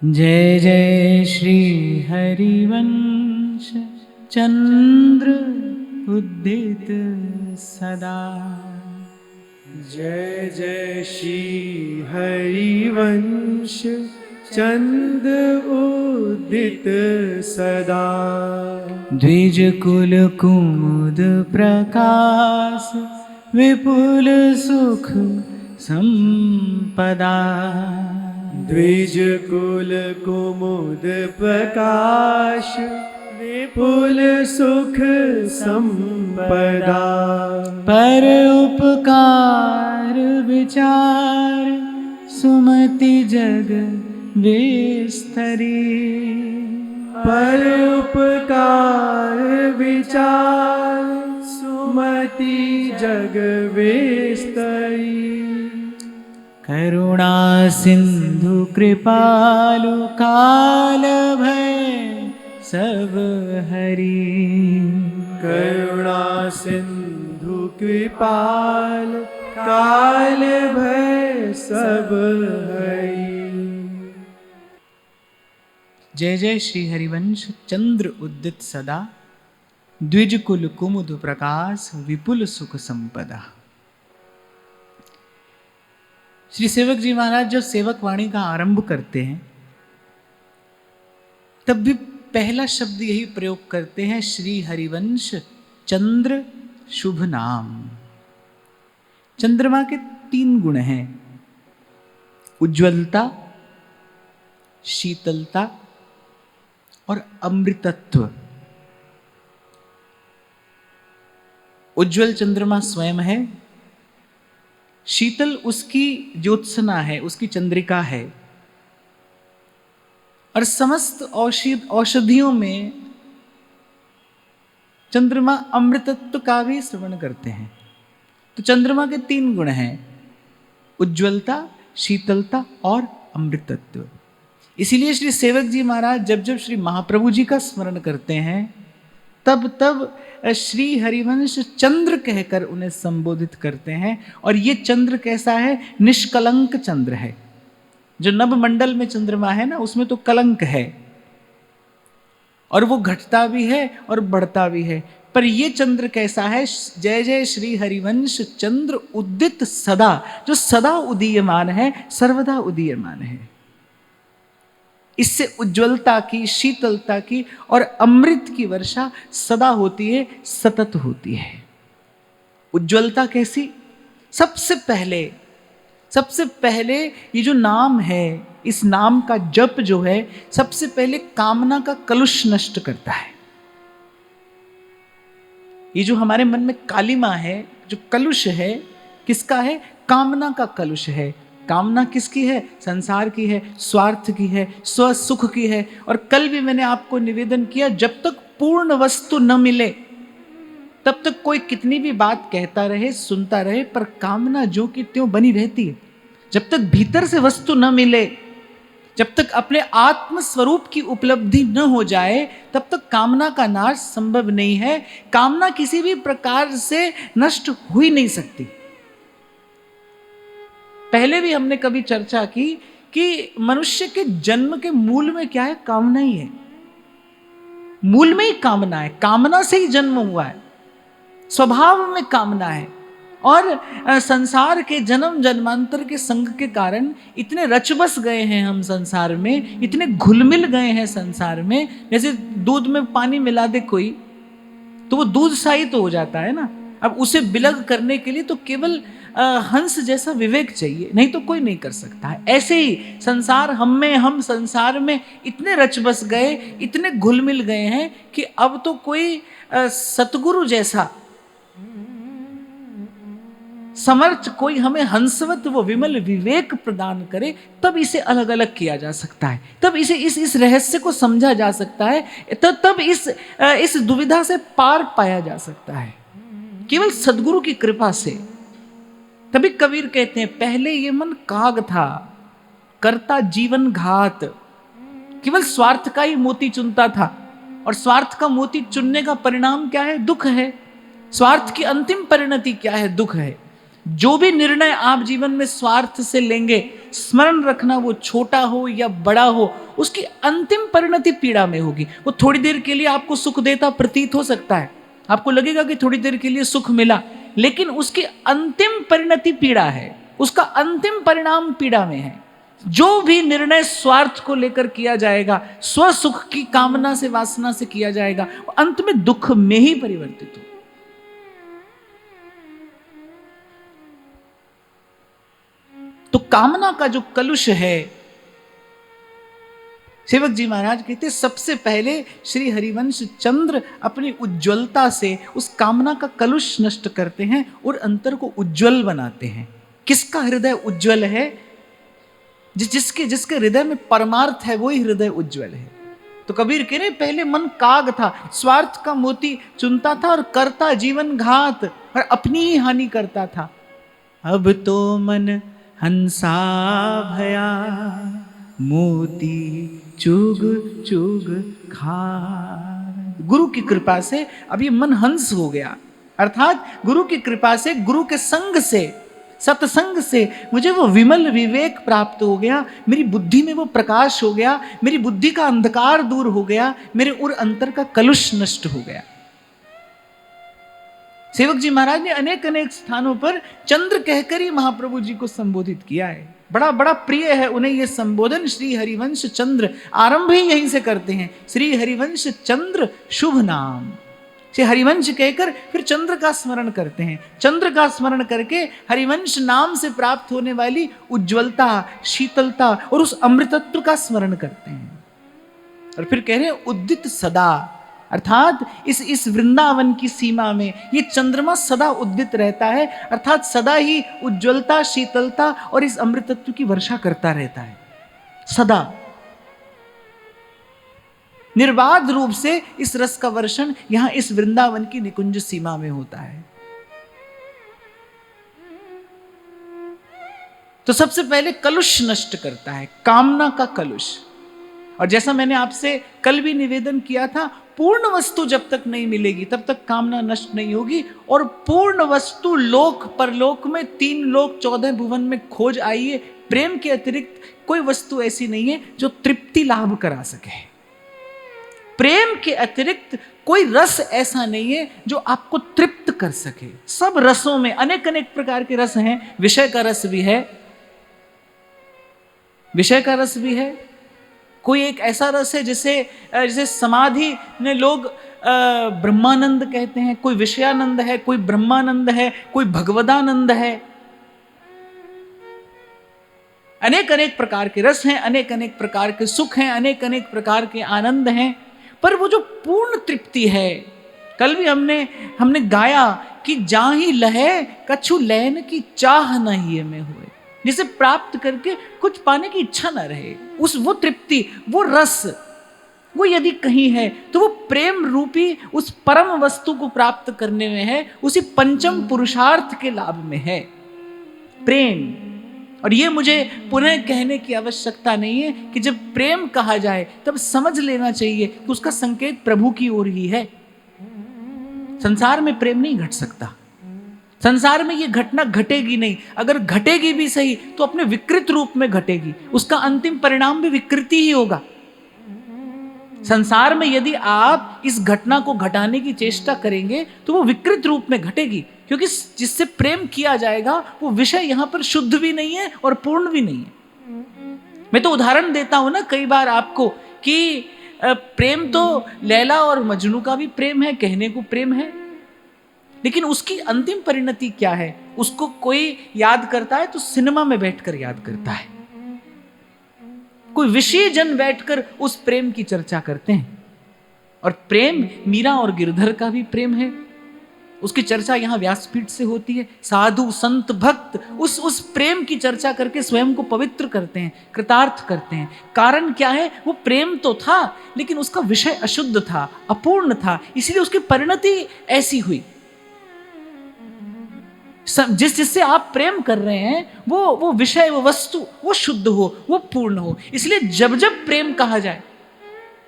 जय जय श्री हरिवंश चंद्र उदित सदा। जय जय श्री हरिवंश चंद्र उदित सदा। द्विज कुल कुमुद प्रकाश विपुल सुख संपदा। द्विज कुल कुमुद प्रकाश विपुल सुख संपदा। पर उपकार विचार सुमति जग विस्तरी। पर उपकार विचार सुमति जग विस्तरी। करुणा सिंधु कृपालु काल भय सब हरि। करुणा सिंधु कृपाल काल भय सब हरि। जय जय श्री हरिवंश चंद्र उदित सदा। द्विज कुल कुमुद प्रकाश विपुल सुख संपदा। श्री सेवक जी महाराज जब सेवक वाणी का आरंभ करते हैं तब भी पहला शब्द यही प्रयोग करते हैं, श्री हरिवंश चंद्र शुभ नाम। चंद्रमा के 3 गुण हैं, उज्ज्वलता, शीतलता और अमृतत्व। उज्ज्वल चंद्रमा स्वयं है, शीतल उसकी ज्योत्सना है, उसकी चंद्रिका है, और समस्त औषधियों में चंद्रमा अमृतत्व का भी श्रवण करते हैं। तो चंद्रमा के 3 गुण हैं, उज्ज्वलता, शीतलता और अमृतत्व। इसीलिए श्री सेवक जी महाराज जब जब श्री महाप्रभु जी का स्मरण करते हैं तब तब श्री हरिवंश चंद्र कहकर उन्हें संबोधित करते हैं। और ये चंद्र कैसा है? निष्कलंक चंद्र है। जो नभमंडल में चंद्रमा है ना, उसमें तो कलंक है और वो घटता भी है और बढ़ता भी है। पर ये चंद्र कैसा है? जय जय श्री हरिवंश चंद्र उदित सदा, जो सदा उदीयमान है, सर्वदा उदीयमान है। इससे उज्ज्वलता की, शीतलता की और अमृत की वर्षा सदा होती है, सतत होती है। उज्ज्वलता कैसी? सबसे पहले ये जो नाम है, इस नाम का जप जो है सबसे पहले कामना का कलुष नष्ट करता है। ये जो हमारे मन में कालिमा है, जो कलुष है, किसका है? कामना का कलुष है। कामना किसकी है? संसार की है, स्वार्थ की है, स्व सुख की है। और कल भी मैंने आपको निवेदन किया, जब तक पूर्ण वस्तु न मिले तब तक कोई कितनी भी बात कहता रहे, सुनता रहे, पर कामना जो कि त्यों बनी रहती है। जब तक भीतर से वस्तु न मिले, जब तक अपने आत्म स्वरूप की उपलब्धि न हो जाए, तब तक कामना का नाश संभव नहीं है। कामना किसी भी प्रकार से नष्ट हो ही नहीं सकती। पहले भी हमने कभी चर्चा की कि मनुष्य के जन्म के मूल में क्या है? कामना ही है। मूल में ही कामना है, कामना से ही जन्म हुआ है, स्वभाव में कामना है। और संसार के जन्म जन्मांतर के संग के कारण इतने रच बस गए हैं हम संसार में, इतने घुल मिल गए हैं संसार में। जैसे दूध में पानी मिला दे कोई तो वो दूध सा ही तो हो जाता है ना। अब उसे विलग करने के लिए तो केवल हंस जैसा विवेक चाहिए, नहीं तो कोई नहीं कर सकता है। ऐसे ही संसार हम संसार में इतने रच बस गए, इतने घुल मिल गए हैं कि अब तो कोई सतगुरु जैसा समर्थ, कोई हमें हंसवत वो विमल विवेक प्रदान करे, तब इसे अलग अलग किया जा सकता है, तब इसे इस रहस्य को समझा जा सकता है, तब इस दुविधा से पार पाया जा सकता है, केवल सद्गुरु की कृपा से। तभी कबीर कहते हैं, पहले ये मन काग था, करता जीवन घात। केवल स्वार्थ का ही मोती चुनता था, और स्वार्थ का मोती चुनने का परिणाम क्या है? दुख है। स्वार्थ की अंतिम परिणति क्या है? दुख है। जो भी निर्णय आप जीवन में स्वार्थ से लेंगे, स्मरण रखना, वो छोटा हो या बड़ा हो, उसकी अंतिम परिणति पीड़ा में होगी। वो थोड़ी देर के लिए आपको सुख देता प्रतीत हो सकता है, आपको लगेगा कि थोड़ी देर के लिए सुख मिला, लेकिन उसकी अंतिम परिणति पीड़ा है, उसका अंतिम परिणाम पीड़ा में है। जो भी निर्णय स्वार्थ को लेकर किया जाएगा, स्वसुख की कामना से, वासना से किया जाएगा, वो अंत में दुख में ही परिवर्तित हो। तो कामना का जो कलुष है, सेवक जी महाराज कहते सबसे पहले श्री हरिवंश चंद्र अपनी उज्ज्वलता से उस कामना का कलुष नष्ट करते हैं और अंतर को उज्जवल बनाते हैं। किसका हृदय उज्जवल है? जिसके हृदय में परमार्थ है, वही हृदय उज्जवल है। तो कबीर कह रहे पहले मन काग था, स्वार्थ का मोती चुनता था और करता जीवन घात और अपनी ही हानि करता था। अब तो मन हंसा भया, मोती चुग चुग खा। गुरु की कृपा से अब ये मन हंस हो गया, अर्थात गुरु की कृपा से, गुरु के संग से, सत्संग से मुझे वो विमल विवेक प्राप्त हो गया, मेरी बुद्धि में वो प्रकाश हो गया, मेरी बुद्धि का अंधकार दूर हो गया, मेरे उर अंतर का कलुष नष्ट हो गया। सेवक जी महाराज ने अनेक अनेक स्थानों पर चंद्र कहकर ही महाप्रभु जी को संबोधित किया है। बड़ा बड़ा प्रिय है उन्हें ये संबोधन। श्री हरिवंश चंद्र आरंभ ही यहीं से करते हैं, श्री हरिवंश चंद्र शुभ नाम। श्री हरिवंश कहकर फिर चंद्र का स्मरण करते हैं, चंद्र का स्मरण करके हरिवंश नाम से प्राप्त होने वाली उज्ज्वलता, शीतलता और उस अमृतत्व का स्मरण करते हैं। और फिर कह रहे हैं उद्दित सदा, अर्थात इस वृंदावन की सीमा में ये चंद्रमा सदा उद्दित रहता है, अर्थात सदा ही उज्ज्वलता, शीतलता और इस अमृतत्व की वर्षा करता रहता है। सदा निर्बाध रूप से इस रस का वर्षण यहां इस वृंदावन की निकुंज सीमा में होता है। तो सबसे पहले कलुष नष्ट करता है, कामना का कलुष। और जैसा मैंने आपसे कल भी निवेदन किया था, पूर्ण वस्तु जब तक नहीं मिलेगी तब तक कामना नष्ट नहीं होगी। और पूर्ण वस्तु लोक परलोक में, 3 लोक 14 भुवन में खोज आइए, प्रेम के अतिरिक्त कोई वस्तु ऐसी नहीं है जो तृप्ति लाभ करा सके। प्रेम के अतिरिक्त कोई रस ऐसा नहीं है जो आपको तृप्त कर सके। सब रसों में अनेक अनेक प्रकार के रस हैं, विषय का रस भी है, विषय का रस भी है। कोई एक ऐसा रस है जिसे समाधि में लोग ब्रह्मानंद कहते हैं, कोई विषयानंद है, कोई ब्रह्मानंद है, कोई भगवदानंद है। अनेक अनेक प्रकार के रस हैं, अनेक अनेक प्रकार के सुख हैं, अनेक अनेक प्रकार के आनंद हैं। पर वो जो पूर्ण तृप्ति है, कल भी हमने गाया कि जाहि लहे कछु लैन की चाह न ही में हुए, जिसे प्राप्त करके कुछ पाने की इच्छा न रहे, वो तृप्ति, वो रस, वो यदि कहीं है तो वो प्रेम रूपी उस परम वस्तु को प्राप्त करने में है, उसी पंचम पुरुषार्थ के लाभ में है, प्रेम। और ये मुझे पुनः कहने की आवश्यकता नहीं है कि जब प्रेम कहा जाए तब समझ लेना चाहिए कि उसका संकेत प्रभु की ओर ही है। संसार में प्रेम नहीं घट सकता, संसार में ये घटना घटेगी नहीं। अगर घटेगी भी सही तो अपने विकृत रूप में घटेगी, उसका अंतिम परिणाम भी विकृति ही होगा। संसार में यदि आप इस घटना को घटाने की चेष्टा करेंगे तो वो विकृत रूप में घटेगी, क्योंकि जिससे प्रेम किया जाएगा वो विषय यहां पर शुद्ध भी नहीं है और पूर्ण भी नहीं है। मैं तो उदाहरण देता हूं ना कई बार आपको कि प्रेम तो लैला और मजनू का भी प्रेम है, कहने को प्रेम है, लेकिन उसकी अंतिम परिणति क्या है उसको कोई याद करता है तो सिनेमा में बैठकर याद करता है, कोई विषय जन बैठकर उस प्रेम की चर्चा करते हैं। और प्रेम मीरा और गिरधर का भी प्रेम है, उसकी चर्चा यहां व्यासपीठ से होती है। साधु संत भक्त उस प्रेम की चर्चा करके स्वयं को पवित्र करते हैं, कृतार्थ करते हैं। कारण क्या है? वो प्रेम तो था लेकिन उसका विषय अशुद्ध था, अपूर्ण था, इसलिए उसकी परिणति ऐसी हुई। जिससे आप प्रेम कर रहे हैं वो विषय, वो वस्तु, वो शुद्ध हो, वो पूर्ण हो। इसलिए जब जब प्रेम कहा जाए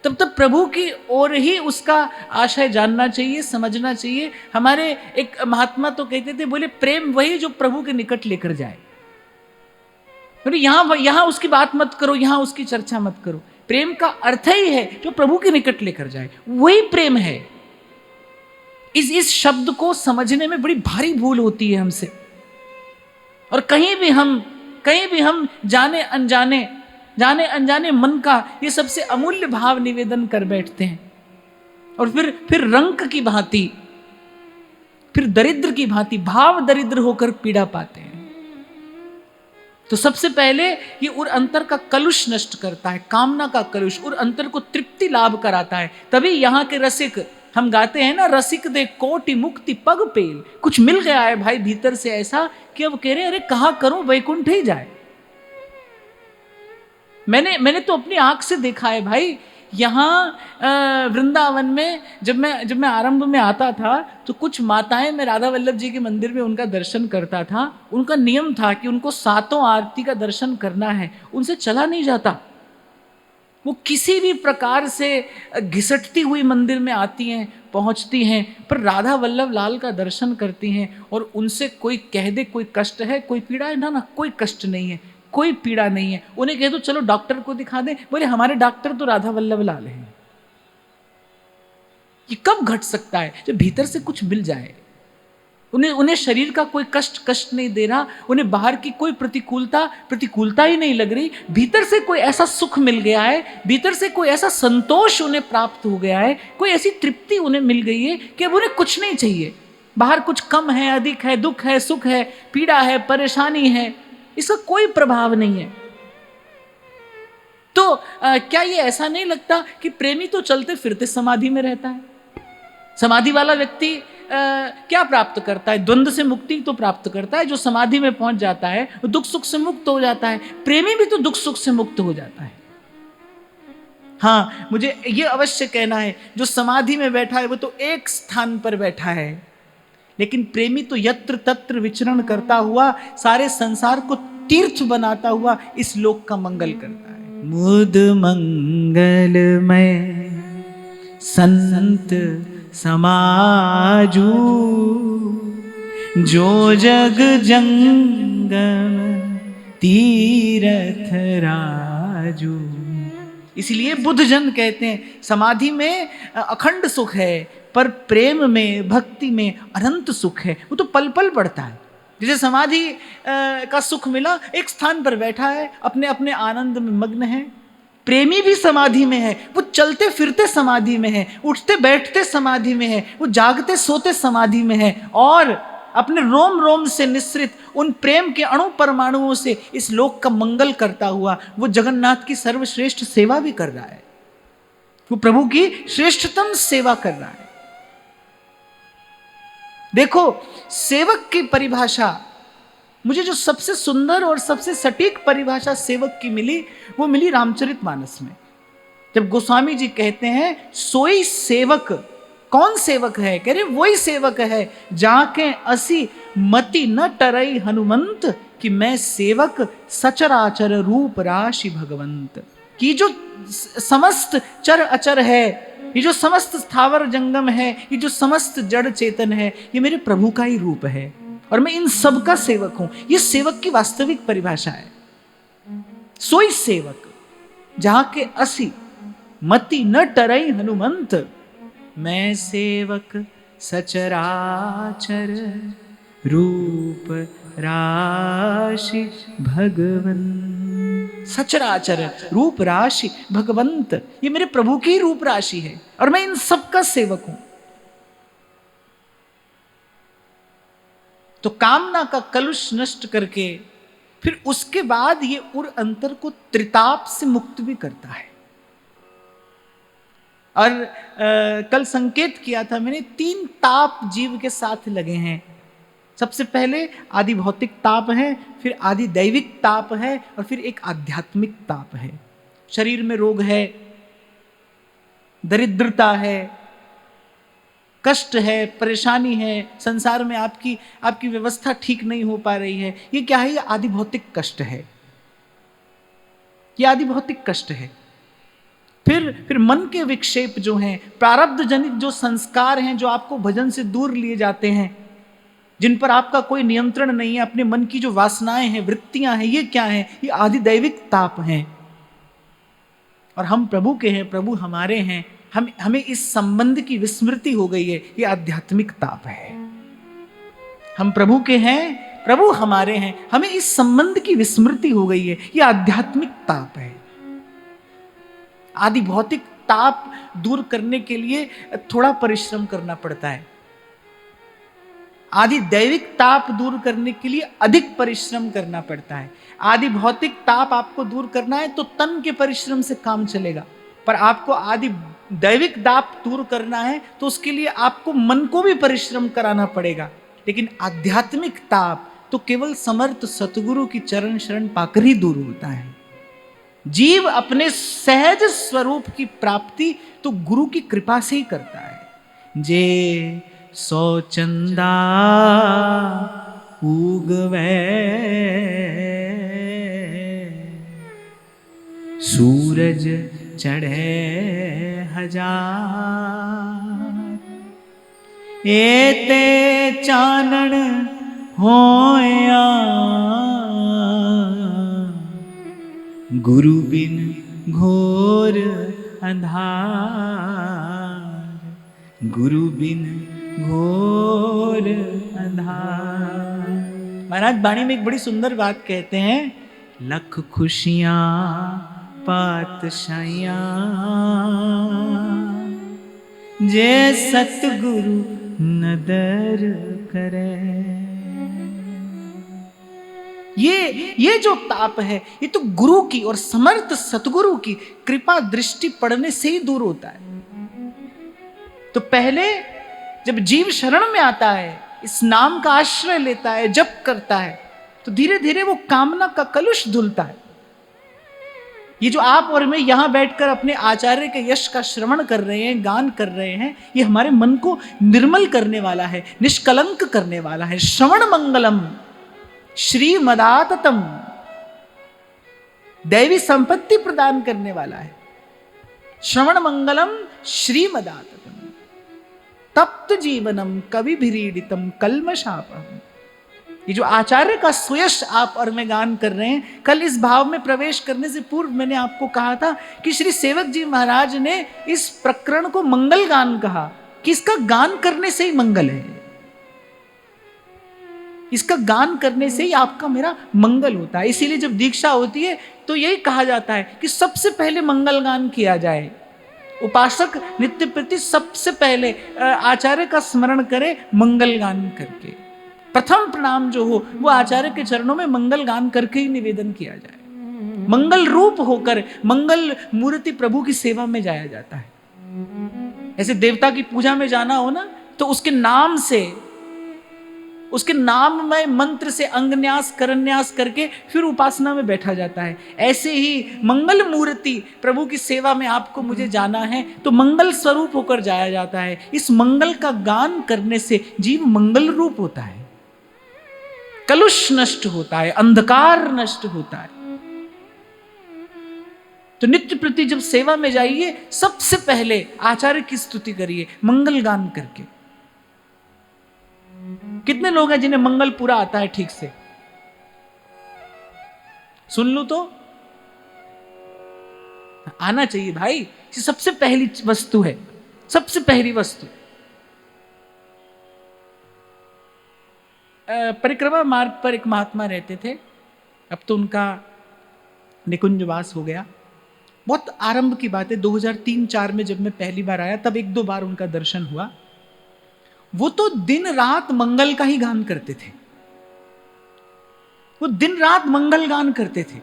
तब तब प्रभु की ओर ही उसका आशय जानना चाहिए, समझना चाहिए। हमारे एक महात्मा तो कहते थे, बोले प्रेम वही जो प्रभु के निकट लेकर जाए। बोले यहाँ उसकी बात मत करो, यहाँ उसकी चर्चा मत करो। प्रेम का अर्थ ही है जो प्रभु के निकट लेकर जाए, वही प्रेम है। इस शब्द को समझने में बड़ी भारी भूल होती है हमसे, और कहीं भी हम जाने अनजाने मन का ये सबसे अमूल्य भाव निवेदन कर बैठते हैं, और फिर रंक की भांति, फिर दरिद्र की भांति भाव दरिद्र होकर पीड़ा पाते हैं। तो सबसे पहले ये उर अंतर का कलुष नष्ट करता है, कामना का कलुष, उर अंतर को तृप्ति लाभ कराता है। तभी यहाँ के रसिक, हम गाते हैं ना, रसिक दे कोटि मुक्ति पग पेल। कुछ मिल गया है भाई भीतर से ऐसा कि अब कह रहे अरे कहाँ करूं, वैकुंठ ही जाए। मैंने तो अपनी आंख से देखा है भाई, यहाँ वृंदावन में जब मैं आरंभ में आता था तो कुछ माताएं, मैं राधा वल्लभ जी के मंदिर में उनका दर्शन करता था। उनका नियम था कि उनको 7 आरती का दर्शन करना है, उनसे चला नहीं जाता। वो किसी भी प्रकार से घिसटती हुई मंदिर में आती हैं, पहुंचती हैं, पर राधा वल्लभ लाल का दर्शन करती हैं। और उनसे कोई कह दे कोई कष्ट है, कोई पीड़ा है, ना कोई कष्ट नहीं है, कोई पीड़ा नहीं है। उन्हें कह दो चलो डॉक्टर को दिखा दें, बोले हमारे डॉक्टर तो राधा वल्लभ लाल हैं। ये कब घट सकता है? जब भीतर से कुछ मिल जाए। उन्हें शरीर का कोई कष्ट नहीं दे रहा, उन्हें बाहर की कोई प्रतिकूलता ही नहीं लग रही। भीतर से कोई ऐसा सुख मिल गया है, भीतर से कोई ऐसा संतोष उन्हें प्राप्त हो गया है, कोई ऐसी तृप्ति उन्हें मिल गई है कि अब उन्हें कुछ नहीं चाहिए। बाहर कुछ कम है, अधिक है, दुख है, सुख है, पीड़ा है, परेशानी है, इसका कोई प्रभाव नहीं है। तो क्या ये ऐसा नहीं लगता कि प्रेमी तो चलते फिरते समाधि में रहता है? समाधि वाला व्यक्ति क्या प्राप्त करता है? द्वंद्व से मुक्ति तो प्राप्त करता है। जो समाधि में पहुंच जाता है वो दुख सुख से मुक्त हो जाता है। प्रेमी भी तो दुख सुख से मुक्त हो जाता है। हाँ, मुझे ये अवश्य कहना है, जो समाधि में बैठा है वो तो एक स्थान पर बैठा है, लेकिन प्रेमी तो यत्र तत्र विचरण करता हुआ सारे संसार को तीर्थ बनाता हुआ इस लोक का मंगल करता है। मुद मंगलमय संत समाजू, जो जग जंगम तीरथ राजू। इसलिए बुद्ध जन कहते हैं समाधि में अखंड सुख है, पर प्रेम में, भक्ति में अनंत सुख है। वो तो पल पल बढ़ता है। जैसे समाधि का सुख मिला, एक स्थान पर बैठा है, अपने अपने आनंद में मग्न है। प्रेमी भी समाधि में है, वो चलते फिरते समाधि में है, उठते बैठते समाधि में है, वो जागते सोते समाधि में है, और अपने रोम रोम से निस्सृत उन प्रेम के अणु परमाणुओं से इस लोक का मंगल करता हुआ वो जगन्नाथ की सर्वश्रेष्ठ सेवा भी कर रहा है। वो प्रभु की श्रेष्ठतम सेवा कर रहा है। देखो, सेवक की परिभाषा, मुझे जो सबसे सुंदर और सबसे सटीक परिभाषा सेवक की मिली, वो मिली रामचरितमानस में। जब गोस्वामी जी कहते हैं सोई सेवक, कौन सेवक है? कह रहे वही सेवक है जाके असी मति न टरई हनुमंत, कि मैं सेवक सचराचर रूप राशि भगवंत। कि जो समस्त चर अचर है, ये जो समस्त स्थावर जंगम है, ये जो समस्त जड़ चेतन है, ये मेरे प्रभु का ही रूप है, और मैं इन सब का सेवक हूं। ये सेवक की वास्तविक परिभाषा है। सोई सेवक जहां के असी मति न टरई हनुमंत, मैं सेवक सचराचर रूप राशि भगवंत। सचराचर रूप राशि भगवंत, ये मेरे प्रभु की रूप राशि है, और मैं इन सब का सेवक हूं। तो कामना का कलुष नष्ट करके फिर उसके बाद ये उर अंतर को त्रिताप से मुक्त भी करता है। और कल संकेत किया था मैंने, 3 ताप जीव के साथ लगे हैं। सबसे पहले आदि भौतिक ताप है, फिर आदि दैविक ताप है, और फिर एक आध्यात्मिक ताप है। शरीर में रोग है, दरिद्रता है, कष्ट है, परेशानी है, संसार में आपकी व्यवस्था ठीक नहीं हो पा रही है। ये क्या है? ये आदि भौतिक कष्ट है, ये आदि भौतिक कष्ट है। फिर मन के विक्षेप जो हैं, प्रारब्ध जनित जो संस्कार हैं, जो आपको भजन से दूर लिए जाते हैं, जिन पर आपका कोई नियंत्रण नहीं है, अपने मन की जो वासनाएं हैं, वृत्तियां हैं, ये क्या है? ये आदि दैविक ताप हैं। और हम प्रभु के हैं, प्रभु हमारे हैं, हमें इस संबंध की विस्मृति हो गई है, ये आध्यात्मिक ताप है। हम प्रभु के हैं, प्रभु हमारे हैं, हमें इस संबंध की विस्मृति हो गई है, ये आध्यात्मिक ताप है। आदि भौतिक ताप दूर करने के लिए थोड़ा परिश्रम करना पड़ता है, आदि दैविक ताप दूर करने के लिए अधिक परिश्रम करना पड़ता है। आदि भौतिक ताप आपको दूर करना है तो तन के परिश्रम से काम चलेगा, पर आपको आदि दैविक ताप दूर करना है तो उसके लिए आपको मन को भी परिश्रम कराना पड़ेगा। लेकिन आध्यात्मिक ताप तो केवल समर्थ सतगुरु की चरण शरण पाकर ही दूर होता है। जीव अपने सहज स्वरूप की प्राप्ति तो गुरु की कृपा से ही करता है। जे सो चंदा उगवे सूरज चढ़े हजार, एते चानन होया गुरु बिन घोर अंधार, गुरु बिन घोर अंधार। महाराज बाणी में एक बड़ी सुंदर बात कहते हैं, लख खुशियां पातशाहियां जे सतगुरु नदर करे। ये जो ताप है ये तो गुरु की और समर्थ सतगुरु की कृपा दृष्टि पड़ने से ही दूर होता है। तो पहले जब जीव शरण में आता है, इस नाम का आश्रय लेता है, जप करता है, तो धीरे धीरे वो कामना का कलुष धुलता है। ये जो आप और मैं यहां बैठकर अपने आचार्य के यश का श्रवण कर रहे हैं, गान कर रहे हैं, ये हमारे मन को निर्मल करने वाला है, निष्कलंक करने वाला है। श्रवण मंगलम श्रीमदाततम, दैवी संपत्ति प्रदान करने वाला है। श्रवण मंगलम श्रीमदाततम, तप्त जीवनम कवि भिरीडितम कल्मशापम। ये जो आचार्य का सुयश आप और मैं गान कर रहे हैं, कल इस भाव में प्रवेश करने से पूर्व मैंने आपको कहा था कि श्री सेवक जी महाराज ने इस प्रकरण को मंगल गान कहा, कि इसका गान करने से ही मंगल है, इसका गान करने से ही आपका मेरा मंगल होता है। इसीलिए जब दीक्षा होती है तो यही कहा जाता है कि सबसे पहले मंगल गान किया जाए। उपासक नित्य प्रति सबसे पहले आचार्य का स्मरण करे मंगल गान करके। प्रथम प्रणाम जो हो वो आचार्य के चरणों में मंगल गान करके ही निवेदन किया जाए। मंगल रूप होकर मंगल मूर्ति प्रभु की सेवा में जाया जाता है। ऐसे देवता की पूजा में जाना हो ना, तो उसके नाम से, उसके नाम में मंत्र से अंगन्यास करन्यास करके फिर उपासना में बैठा जाता है। ऐसे ही मंगल मूर्ति प्रभु की सेवा में आपको मुझे जाना है तो मंगल स्वरूप होकर जाया जाता है। इस मंगल का गान करने से जीव मंगल रूप होता है, कलुष नष्ट होता है, अंधकार नष्ट होता है। तो नित्य प्रति जब सेवा में जाइए, सबसे पहले आचार्य की स्तुति करिए मंगल गान करके। कितने लोग हैं जिन्हें मंगल पूरा आता है ठीक से? सुन लो तो, आना चाहिए भाई। ये सबसे पहली वस्तु है, सबसे पहली वस्तु। परिक्रमा मार्ग पर एक महात्मा रहते थे, अब तो उनका निकुंजवास हो गया। बहुत आरंभ की बात है, 2003-4 में जब मैं पहली बार आया तब 1-2 बार उनका दर्शन हुआ। वो तो दिन रात मंगल का ही गान करते थे, वो दिन रात मंगल गान करते थे।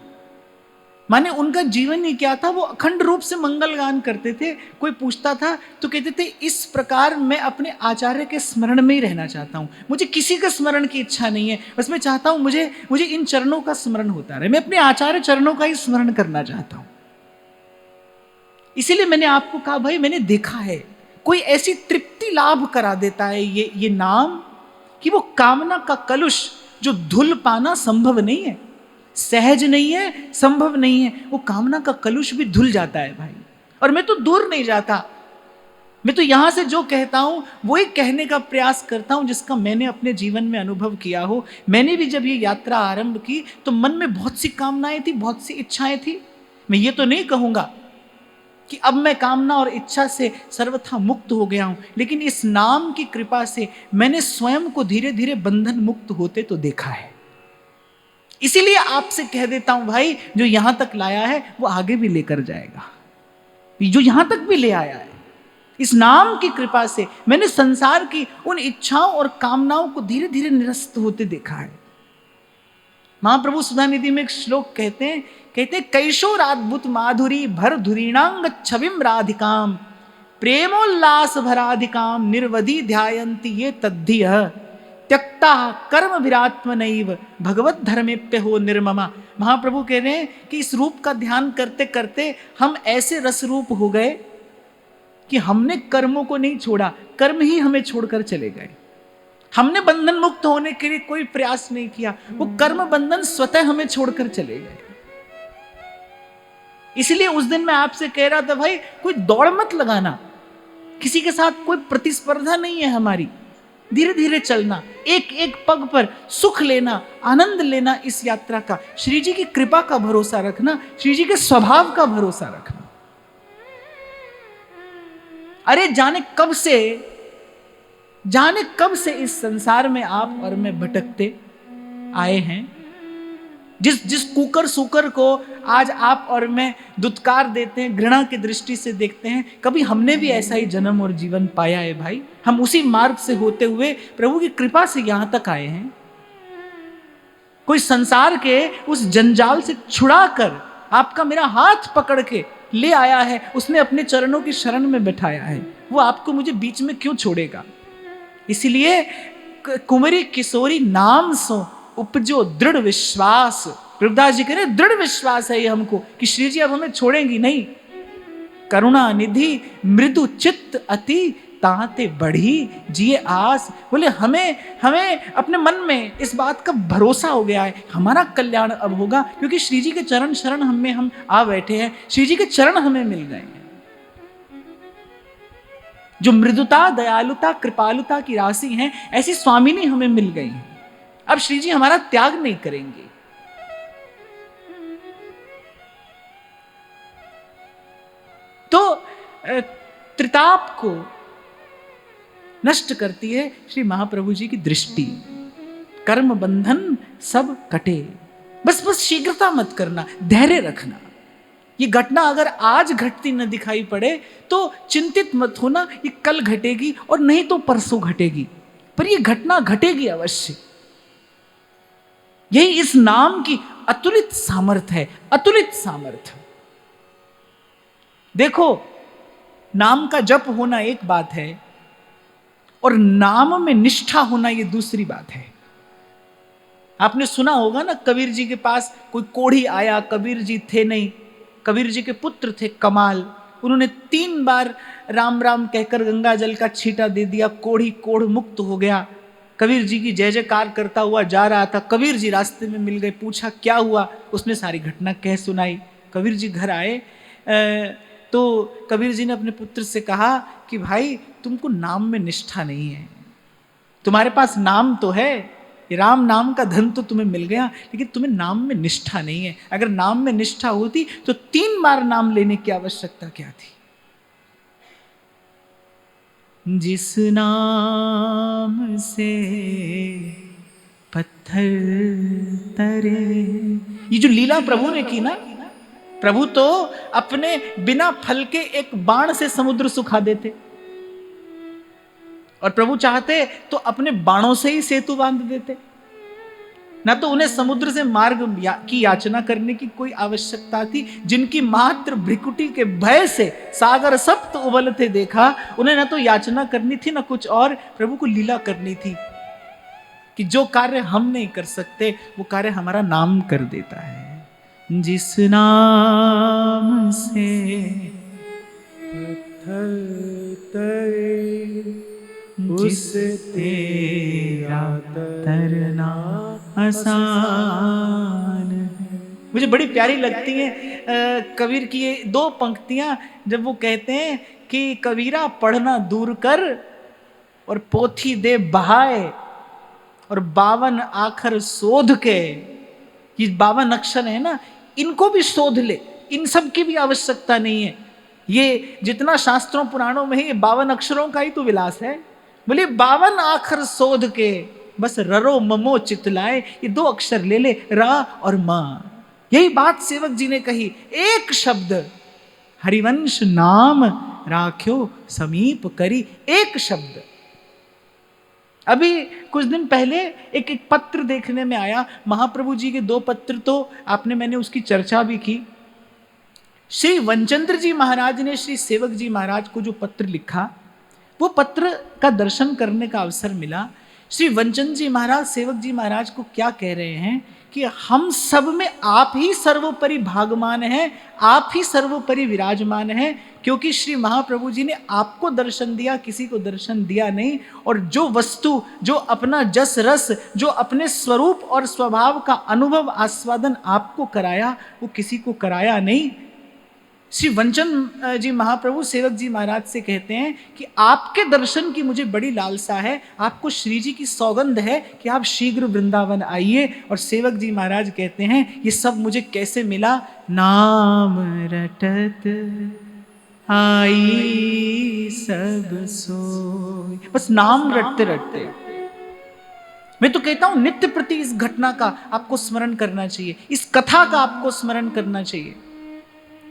माने उनका जीवन ही क्या था, वो अखंड रूप से मंगल गान करते थे। कोई पूछता था तो कहते थे इस प्रकार मैं अपने आचार्य के स्मरण में ही रहना चाहता हूँ, मुझे किसी का स्मरण की इच्छा नहीं है, बस मैं चाहता हूँ मुझे इन चरणों का स्मरण होता रहे, मैं अपने आचार्य चरणों का ही स्मरण करना चाहता हूँ। इसीलिए मैंने आपको कहा भाई, मैंने देखा है कोई ऐसी तृप्ति लाभ करा देता है ये नाम, कि वो कामना का कलुष जो धुल पाना संभव नहीं है, सहज नहीं है, संभव नहीं है, वो कामना का कलुष भी धुल जाता है भाई। और मैं तो दूर नहीं जाता, मैं तो यहां से जो कहता हूं वही कहने का प्रयास करता हूं जिसका मैंने अपने जीवन में अनुभव किया हो। मैंने भी जब ये यात्रा आरंभ की तो मन में बहुत सी कामनाएं थी, बहुत सी इच्छाएं थी। मैं ये तो नहीं कहूंगा कि अब मैं कामना और इच्छा से सर्वथा मुक्त हो गया हूं, लेकिन इस नाम की कृपा से मैंने स्वयं को धीरे धीरे बंधन मुक्त होते तो देखा है। इसीलिए आपसे कह देता हूं भाई, जो यहां तक लाया है वो आगे भी लेकर जाएगा। जो यहां तक भी ले आया है, इस नाम की कृपा से मैंने संसार की उन इच्छाओं और कामनाओं को धीरे धीरे निरस्त होते देखा है। महाप्रभु सुधानिधि में एक श्लोक कहते हैं कैशोराद्भुत माधुरी भर धुरीणांग छविम राधिकाम प्रेमोल्लास भराधिकाम निर्वधि ध्यायन्ति ये तद्धिय त्यक्ता कर्म विरात्मनैव भगवत धर्मेप्य हो निर्ममा। महाप्रभु कह रहे हैं कि इस रूप का ध्यान करते करते हम ऐसे रस रूप हो गए कि हमने कर्मों को नहीं छोड़ा, कर्म ही हमें छोड़कर चले गए। हमने बंधन मुक्त होने के लिए कोई प्रयास नहीं किया, वो कर्म बंधन स्वतः हमें छोड़कर चले गए। इसलिए उस दिन मैं आपसे कह रहा था भाई, कोई दौड़ मत लगाना, किसी के साथ कोई प्रतिस्पर्धा नहीं है हमारी। धीरे धीरे चलना, एक एक पग पर सुख लेना, आनंद लेना इस यात्रा का। श्री जी की कृपा का भरोसा रखना, श्री जी के स्वभाव का भरोसा रखना। अरे जाने कब से इस संसार में आप और मैं भटकते आए हैं। जिस कुकर सुकर को आज आप और मैं दुत्कार देते हैं, घृणा की दृष्टि से देखते हैं, कभी हमने भी ऐसा ही जन्म और जीवन पाया है भाई। हम उसी मार्ग से होते हुए प्रभु की कृपा से यहां तक आए हैं। कोई संसार के उस जंजाल से छुड़ाकर आपका मेरा हाथ पकड़ के ले आया है, उसने अपने चरणों की शरण में बैठाया है। वो आपको मुझे बीच में क्यों छोड़ेगा। इसीलिए कुंवरी किशोरी नाम सो उपजो दृढ़ विश्वास। प्रभुदास जी कह रहे दृढ़ विश्वास है ये हमको कि श्री जी अब हमें छोड़ेंगी नहीं। करुणा निधि मृदु चित्त अति ताते बढ़ी जिए आस। बोले हमें अपने मन में इस बात का भरोसा हो गया है, हमारा कल्याण अब होगा, क्योंकि श्री जी के चरण शरण हम आ बैठे हैं। श्री जी के चरण हमें मिल गए हैं। जो मृदुता, दयालुता, कृपालुता की राशि हैं, ऐसी स्वामिनी हमें मिल गई है। अब श्री जी हमारा त्याग नहीं करेंगे। तो त्रिताप को नष्ट करती है श्री महाप्रभु जी की दृष्टि। कर्म बंधन सब कटे। बस शीघ्रता मत करना, धैर्य रखना। ये घटना अगर आज घटती न दिखाई पड़े तो चिंतित मत होना, ये कल घटेगी और नहीं तो परसों घटेगी, पर ये घटना घटेगी अवश्य। यही इस नाम की अतुलित सामर्थ्य है, अतुलित सामर्थ्य। देखो, नाम का जप होना एक बात है और नाम में निष्ठा होना ये दूसरी बात है। आपने सुना होगा ना, कबीर जी के पास कोई कोढ़ी आया, कबीर जी थे नहीं, कबीर जी के पुत्र थे कमाल। उन्होंने 3 बार राम राम कहकर गंगा जल का छींटा दे दिया, कोढ़ी कोढ़ मुक्त हो गया। कबीर जी की जय जयकार करता हुआ जा रहा था, कबीर जी रास्ते में मिल गए, पूछा क्या हुआ, उसने सारी घटना कह सुनाई। कबीर जी घर आए तो कबीर जी ने अपने पुत्र से कहा कि भाई तुमको नाम में निष्ठा नहीं है, तुम्हारे पास नाम तो है, राम नाम का धन तो तुम्हें मिल गया, लेकिन तुम्हें नाम में निष्ठा नहीं है। अगर नाम में निष्ठा होती तो 3 बार नाम लेने की आवश्यकता क्या थी। जिस नाम से पत्थर तरे, ये जो लीला प्रभु ने की ना, प्रभु तो अपने बिना फल के एक बाण से समुद्र सुखा देते, और प्रभु चाहते तो अपने बाणों से ही सेतु बांध देते। ना तो उन्हें समुद्र से मार्ग की याचना करने की कोई आवश्यकता थी। जिनकी मात्र भ्रिकुटी के भय से सागर सप्त उबलते देखा, उन्हें ना तो याचना करनी थी ना कुछ और, प्रभु को लीला करनी थी कि जो कार्य हम नहीं कर सकते वो कार्य हमारा नाम कर देता है। जिस नाम से पत्थर तरे उस तेरा तरना आसान है। मुझे बड़ी प्यारी लगती हैं कबीर की ये 2 पंक्तियां, जब वो कहते हैं कि कबीरा पढ़ना दूर कर और पोथी दे बहाए और 52 आखर शोध के। ये 52 अक्षर है ना, इनको भी शोध ले, इन सब की भी आवश्यकता नहीं है। ये जितना शास्त्रों पुराणों में है, ये 52 अक्षरों का ही तो विलास है। बोले 52 आखर शोध के, बस ररो ममो चितलाए, ये 2 अक्षर ले ले, रा और मा। यही बात सेवक जी ने कही, एक शब्द हरिवंश नाम राख्यो समीप करी, एक शब्द। अभी कुछ दिन पहले एक पत्र देखने में आया, महाप्रभु जी के 2 पत्र तो मैंने उसकी चर्चा भी की। श्री वनचंद्र जी महाराज ने श्री सेवक जी महाराज को जो पत्र लिखा, वो पत्र का दर्शन करने का अवसर मिला। श्री वनचंद्र जी महाराज सेवक जी महाराज को क्या कह रहे हैं कि हम सब में आप ही सर्वोपरि भागमान हैं, आप ही सर्वोपरि विराजमान हैं, क्योंकि श्री महाप्रभु जी ने आपको दर्शन दिया, किसी को दर्शन दिया नहीं। और जो वस्तु, जो अपना जस रस, जो अपने स्वरूप और स्वभाव का अनुभव आस्वादन आपको कराया, वो किसी को कराया नहीं। श्री वंचन जी महाप्रभु सेवक जी महाराज से कहते हैं कि आपके दर्शन की मुझे बड़ी लालसा है, आपको श्री जी की सौगंध है कि आप शीघ्र वृंदावन आइए। और सेवक जी महाराज कहते हैं ये सब मुझे कैसे मिला, नाम रटत आई सब सोई। बस नाम रटते रटते। मैं तो कहता हूं नित्य प्रति इस घटना का आपको स्मरण करना चाहिए, इस कथा का आपको स्मरण करना चाहिए।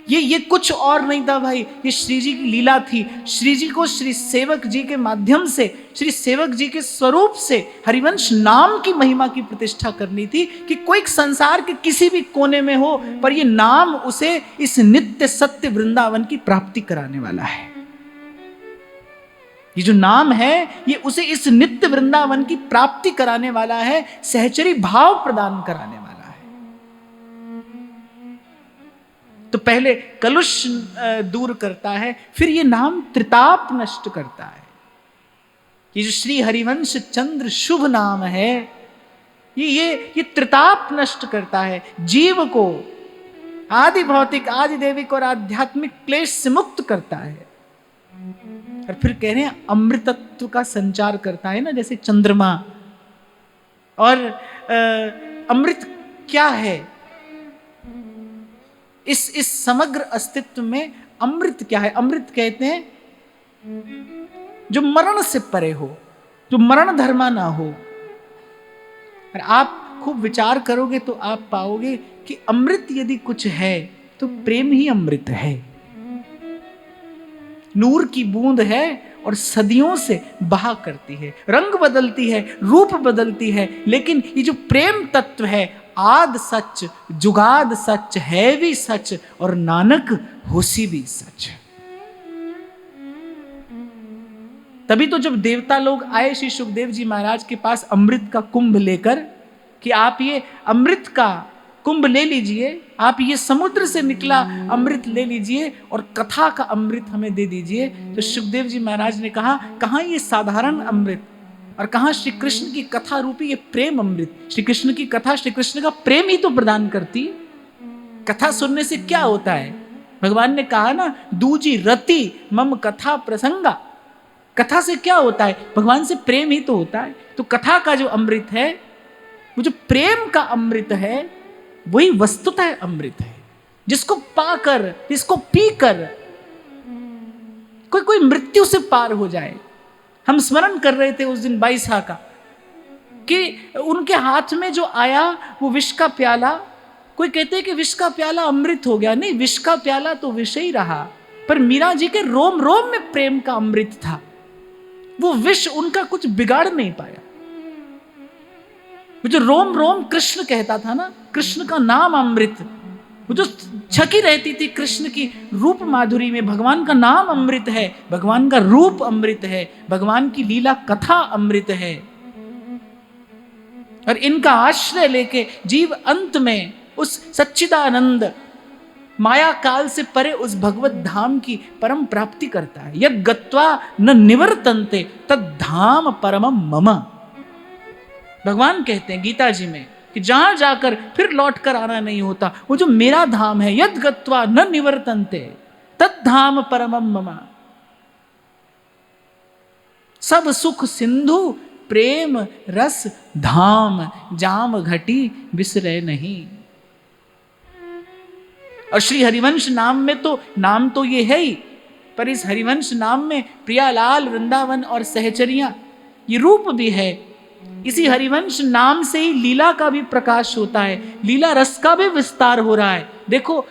ये कुछ और नहीं था भाई, ये श्री जी की लीला थी। श्री जी को श्री सेवक जी के माध्यम से, श्री सेवक जी के स्वरूप से हरिवंश नाम की महिमा की प्रतिष्ठा करनी थी कि कोई संसार के किसी भी कोने में हो, पर ये नाम उसे इस नित्य सत्य वृंदावन की प्राप्ति कराने वाला है। ये जो नाम है ये उसे इस नित्य वृंदावन की प्राप्ति कराने वाला है, सहचरी भाव प्रदान कराने वाला है। तो पहले कलुष दूर करता है, फिर ये नाम त्रिताप नष्ट करता है। ये जो श्री हरिवंश चंद्र शुभ नाम है, ये त्रिताप नष्ट करता है, जीव को आदि भौतिक, आदि देविक और आध्यात्मिक क्लेश से मुक्त करता है। और फिर कह रहे हैं अमृतत्व का संचार करता है ना, जैसे चंद्रमा। और अमृत क्या है, इस समग्र अस्तित्व में अमृत क्या है? अमृत कहते हैं जो मरण से परे हो, जो मरण धर्मा ना हो। और आप खूब विचार करोगे तो आप पाओगे कि अमृत यदि कुछ है तो प्रेम ही अमृत है। नूर की बूंद है और सदियों से बहा करती है, रंग बदलती है, रूप बदलती है, लेकिन ये जो प्रेम तत्व है, आद सच, जुगाद सच, है भी सच और नानक होसी भी सच। तभी तो जब देवता लोग आए श्री सुखदेव जी महाराज के पास अमृत का कुंभ लेकर कि आप ये अमृत का कुंभ ले लीजिए, आप ये समुद्र से निकला अमृत ले लीजिए और कथा का अमृत हमें दे दीजिए, तो सुखदेव जी महाराज ने कहा, कहाँ ये साधारण अमृत और कहाँ श्री कृष्ण की कथा रूपी ये प्रेम अमृत। श्री कृष्ण की कथा श्री कृष्ण का प्रेम ही तो प्रदान करती है। कथा सुनने से क्या होता है? भगवान ने कहा ना, दूजी रति मम कथा प्रसंगा। कथा से क्या होता है? भगवान से प्रेम ही तो होता है। तो कथा का जो अमृत है, वो जो प्रेम का अमृत है, वही वस्तुतः अमृत है, जिसको पाकर, जिसको पीकर कोई मृत्यु से पार हो जाए। हम स्मरण कर रहे थे उस दिन बाईसा का कि उनके हाथ में जो आया वो विष का प्याला, कोई कहते हैं कि विष का प्याला अमृत हो गया। नहीं, विष का प्याला तो विष ही रहा, पर मीरा जी के रोम रोम में प्रेम का अमृत था। वो विष उनका कुछ बिगाड़ नहीं पाया। वो जो रोम रोम कृष्ण कहता था ना, कृष्ण का नाम अमृत, वो जो छकी रहती थी कृष्ण की रूप माधुरी में, भगवान का नाम अमृत है, भगवान का रूप अमृत है, भगवान की लीला कथा अमृत है। और इनका आश्रय लेके जीव अंत में उस सच्चिदानंद माया काल से परे उस भगवत धाम की परम प्राप्ति करता है। यद गत्वा न निवर्तन्ते तद धाम परमम मम। भगवान कहते हैं गीता जी में कि जहां जाकर फिर लौट कर आना नहीं होता। वो जो मेरा धाम है, यद गत्वा न निवर्तन्ते तद धाम परमम मम। सब सुख सिंधु प्रेम रस धाम, जाम घटी बिसरे नहीं। और श्री हरिवंश नाम में तो नाम तो ये है ही, पर इस हरिवंश नाम में प्रियालाल, वृंदावन और सहचरियां ये रूप भी है। इसी हरिवंश नाम से ही लीला का भी प्रकाश होता है, लीला रस का भी विस्तार हो रहा है। देखो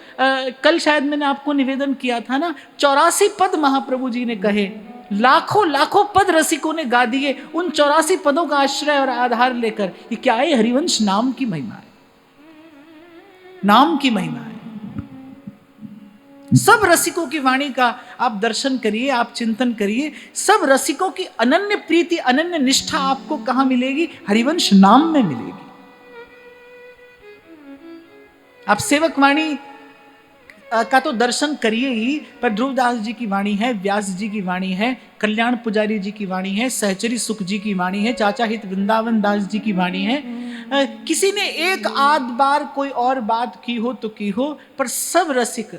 कल शायद मैंने आपको निवेदन किया था ना, 84 पद महाप्रभु जी ने कहे, लाखों लाखों पद रसिकों ने गा दिए। उन 84 पदों का आश्रय और आधार लेकर ये क्या है? हरिवंश नाम की महिमा है, नाम की महिमा है। सब रसिकों की वाणी का आप दर्शन करिए, आप चिंतन करिए। सब रसिकों की अनन्य प्रीति, अनन्य निष्ठा आपको कहां मिलेगी? हरिवंश नाम में मिलेगी। आप सेवक वाणी का तो दर्शन करिए ही, पर ध्रुवदास जी की वाणी है, व्यास जी की वाणी है, कल्याण पुजारी जी की वाणी है, सहचरी सुख जी की वाणी है, चाचा हित वृंदावन दास जी की वाणी है। किसी ने एक आध बार कोई और बात की हो तो की हो, पर सब रसिक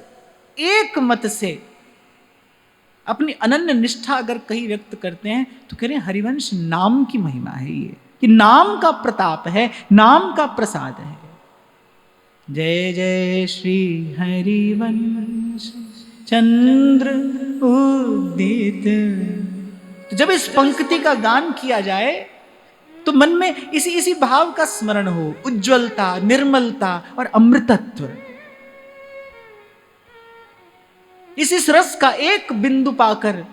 एक मत से अपनी अनन्य निष्ठा अगर कहीं व्यक्त करते हैं तो कह रहे हैं हरिवंश नाम की महिमा है। ये नाम का प्रताप है, नाम का प्रसाद है। जय जय श्री हरिवंश चंद्र उदित। तो जब इस पंक्ति का गान किया जाए तो मन में इसी भाव का स्मरण हो, उज्ज्वलता, निर्मलता और अमृतत्व। इस रस का एक बिंदु पाकर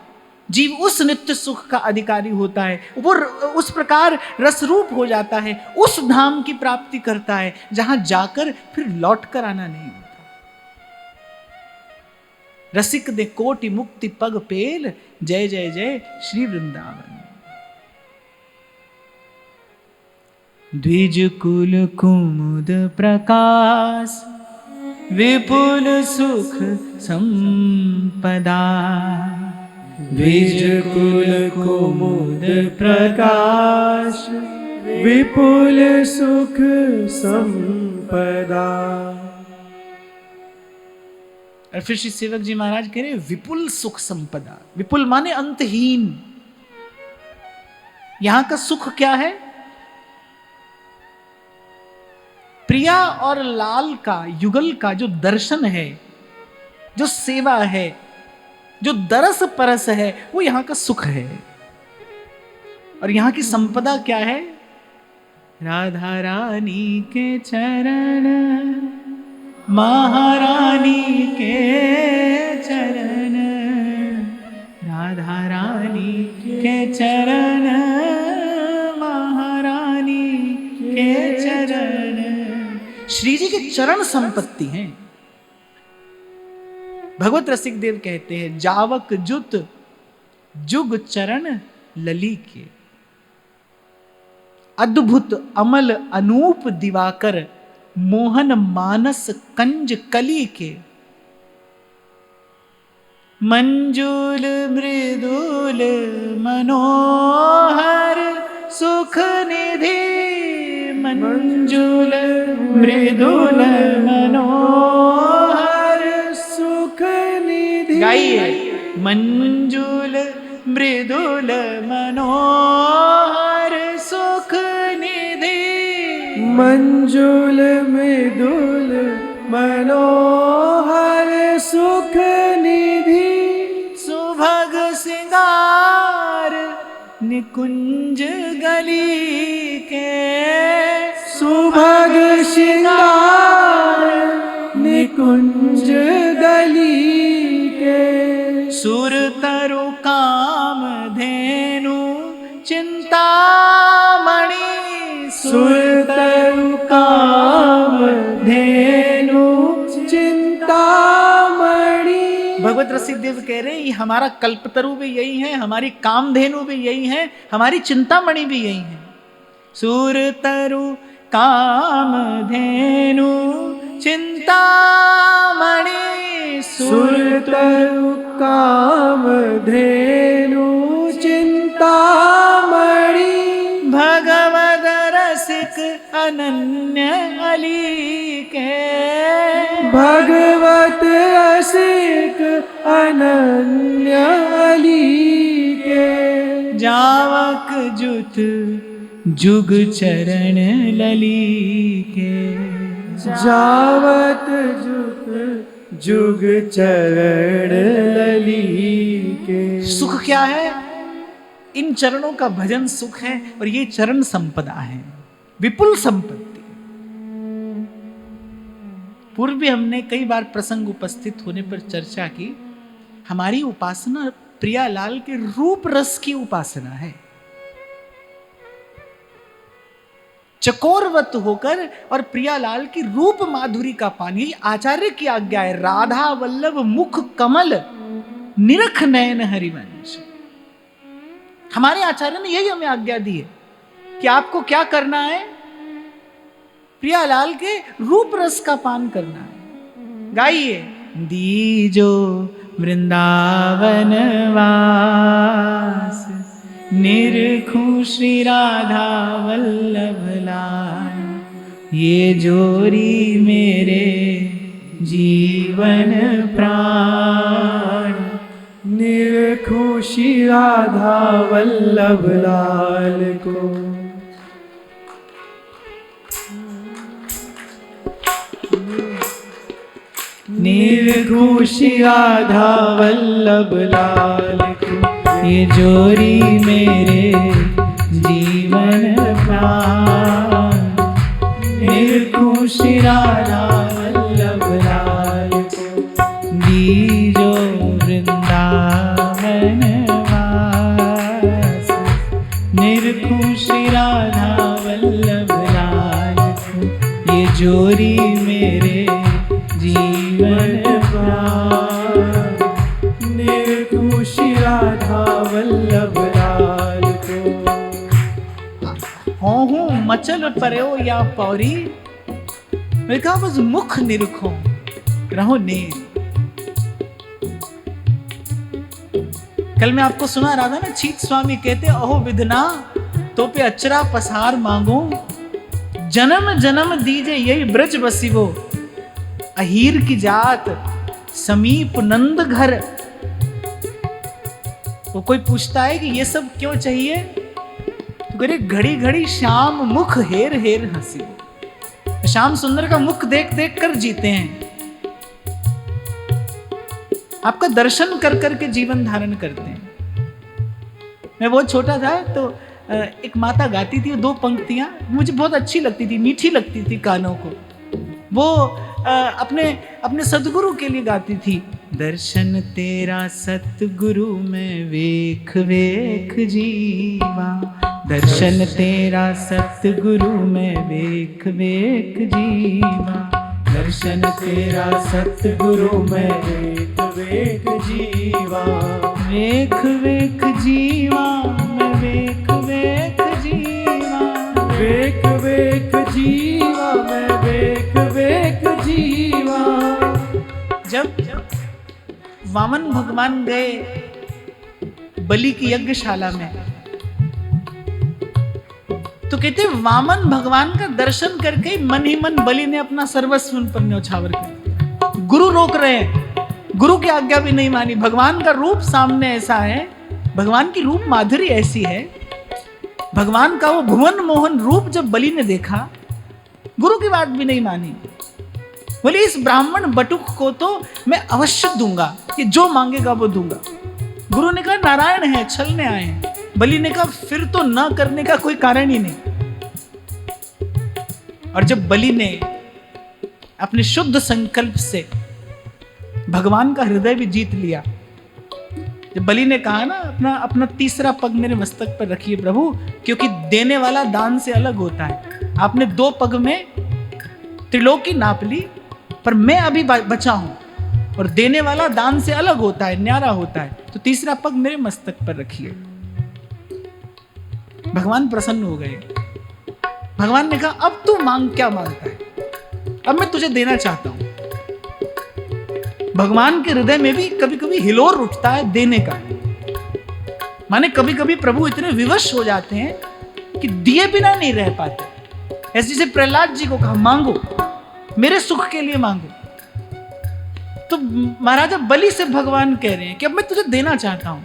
जीव उस नित्य सुख का अधिकारी होता है। वो उस प्रकार रस रूप हो जाता है, उस धाम की प्राप्ति करता है जहां जाकर फिर लौट कर आना नहीं होता। रसिक दे कोटि मुक्ति पग पेल, जय जय जय श्री वृंदावन। द्विज कुल कुमुद प्रकाश, विपुल सुख संपदा। द्विज कुल कुमुद प्रकाश, विपुल सुख संपदा। और फिर श्री सेवक जी महाराज कह रहे विपुल सुख संपदा। विपुल माने अंतहीन। यहां का सुख क्या है? प्रिया और लाल का युगल का जो दर्शन है, जो सेवा है, जो दरस परस है, वो यहां का सुख है। और यहां की संपदा क्या है? राधा रानी के चरण, महारानी के चरण, राधा रानी के चरण, महारानी के चरण। श्री जी के चरण संपत्ति हैं। भगवत रसिक देव कहते हैं, जावक जुत जुग चरण लली के, अद्भुत अमल अनूप दिवाकर, मोहन मानस कंज कली के। मंजुल मृदुल मनोहर सुख निधि, मंजुल मृदुल मनोहर सुख निधि। गाइए, मंजुल मृदुल मनोहर सुख निधि, मंजुल मृदुल मनोहर सुख निधि। सुभग सिंगार निकुंज गली के, सुभग श्रृंगार निकुंज गली के। सुर तरु काम धेनु चिंतामणि, सुर तरु काम धेनु चिंतामणि। भगवत रसिक देव कह रहे हैं हमारा कल्पतरु भी यही है, हमारी कामधेनु भी यही है, हमारी चिंतामणि भी यही है। सुर तरु कामधेनु चिंतामणि, सुर तरु कामधेनु चिंतामणि। भगवद रसिक अनन्य अली के, भगवत रसिक अनन्य अली के, जावक जुत जुग चरण लली के, जावत जुग जुग चरण लली के। सुख क्या है? इन चरणों का भजन सुख है, और ये चरण संपदा है, विपुल संपत्ति। पूर्व भी हमने कई बार प्रसंग उपस्थित होने पर चर्चा की, हमारी उपासना प्रियालाल के रूप रस की उपासना है। चकोरवत होकर और प्रियालाल की रूप माधुरी का पान, यही आचार्य की आज्ञा है। राधा वल्लभ मुख कमल निरख नयन हरिवंश। हमारे आचार्य ने यही हमें आज्ञा दी है कि आपको क्या करना है, प्रियालाल के रूप रस का पान करना है। गाइए, दीजो वृंदावन वास, निरखूं श्री राधा वल्लभ लाल, ये जोरी मेरे जीवन प्राण, निरखूं श्री राधा वल्लभ लाल को। निरखूं श्री राधा वल्लभ लाल को, ये जोरी मेरे जीवन प्राण, निरखूं श्री राधा वल्लभ लाल को, दीजो वृंदावन वास, निरखूं श्री राधा वल्लभ लाल को, ये जोरी मेरे जीवन प्राण, निरखूं श्री राधा वल्लभ लाल को। हूँ मचल पर्यो या पौरी, मैं कहा बस मुख निरखो रहो नेर। कल मैं आपको सुना रहा था ना, चीत स्वामी कहते अहो विधना तो पे अचरा पसार मांगो, जन्म जन्म दीजे यही ब्रज बसिवो, अहीर की जात समीप नंद घर। वो कोई पूछता है कि ये सब क्यों चाहिए, तो कह रहे घड़ी घड़ी श्याम मुख हेर हेर हंसी। श्याम सुंदर का मुख देख देख कर जीते हैं, आपका दर्शन कर कर के जीवन धारण करते हैं। मैं बहुत छोटा था तो एक माता गाती थी, दो पंक्तियां मुझे बहुत अच्छी लगती थी, मीठी लगती थी कानों को। वो अपने सतगुरु के लिए गाती थी, दर्शन तेरा सतगुरु में वेख वेख जीवा, दर्शन तेरा सतगुरु में वेख वेख जीवा, दर्शन तेरा सतगुरु में वेख वेख जीवा, वेख वेख जीवा मैं वेख वेख जीवा, वेख वेख जीवा मैं वेख वेख जीवा। जब वामन भगवान गए बलि की यज्ञशाला में, तो कहते वामन भगवान का दर्शन करके मन ही मन बलि ने अपना सर्वस्व उन पर न्यौछावर कर दिया। गुरु रोक रहे हैं, गुरु की आज्ञा भी नहीं मानी। भगवान का रूप सामने ऐसा है, भगवान की रूप माधुरी ऐसी है, भगवान का वो भुवन मोहन रूप जब बलि ने देखा, गुरु की बात भी नहीं मानी। बोले इस ब्राह्मण बटुक को तो मैं अवश्य दूंगा, कि जो मांगेगा वो दूंगा। गुरु ने कहा नारायण है, छलने आए हैं। बलि ने कहा फिर तो ना करने का कोई कारण ही नहीं। और जब बलि ने अपने शुद्ध संकल्प से भगवान का हृदय भी जीत लिया, जब बलि ने कहा ना अपना तीसरा पग मेरे मस्तक पर रखिए प्रभु, क्योंकि देने वाला दान से अलग होता है। आपने 2 पग में त्रिलोकी नाप ली, पर मैं अभी बचा हूं, और देने वाला दान से अलग होता है, न्यारा होता है, तो तीसरा पग मेरे मस्तक पर रखिए। भगवान प्रसन्न हो गए। भगवान ने कहा अब तू मांग, क्या मांगता है, अब मैं तुझे देना चाहता हूं। भगवान के हृदय में भी कभी कभी हिलोर उठता है देने का। माने कभी कभी प्रभु इतने विवश हो जाते हैं कि दिए बिना नहीं रह पाते। ऐसे जैसे प्रहलाद जी को कहा मांगो, मेरे सुख के लिए मांगो। तो महाराजा बलि से भगवान कह रहे हैं कि अब मैं तुझे देना चाहता हूं।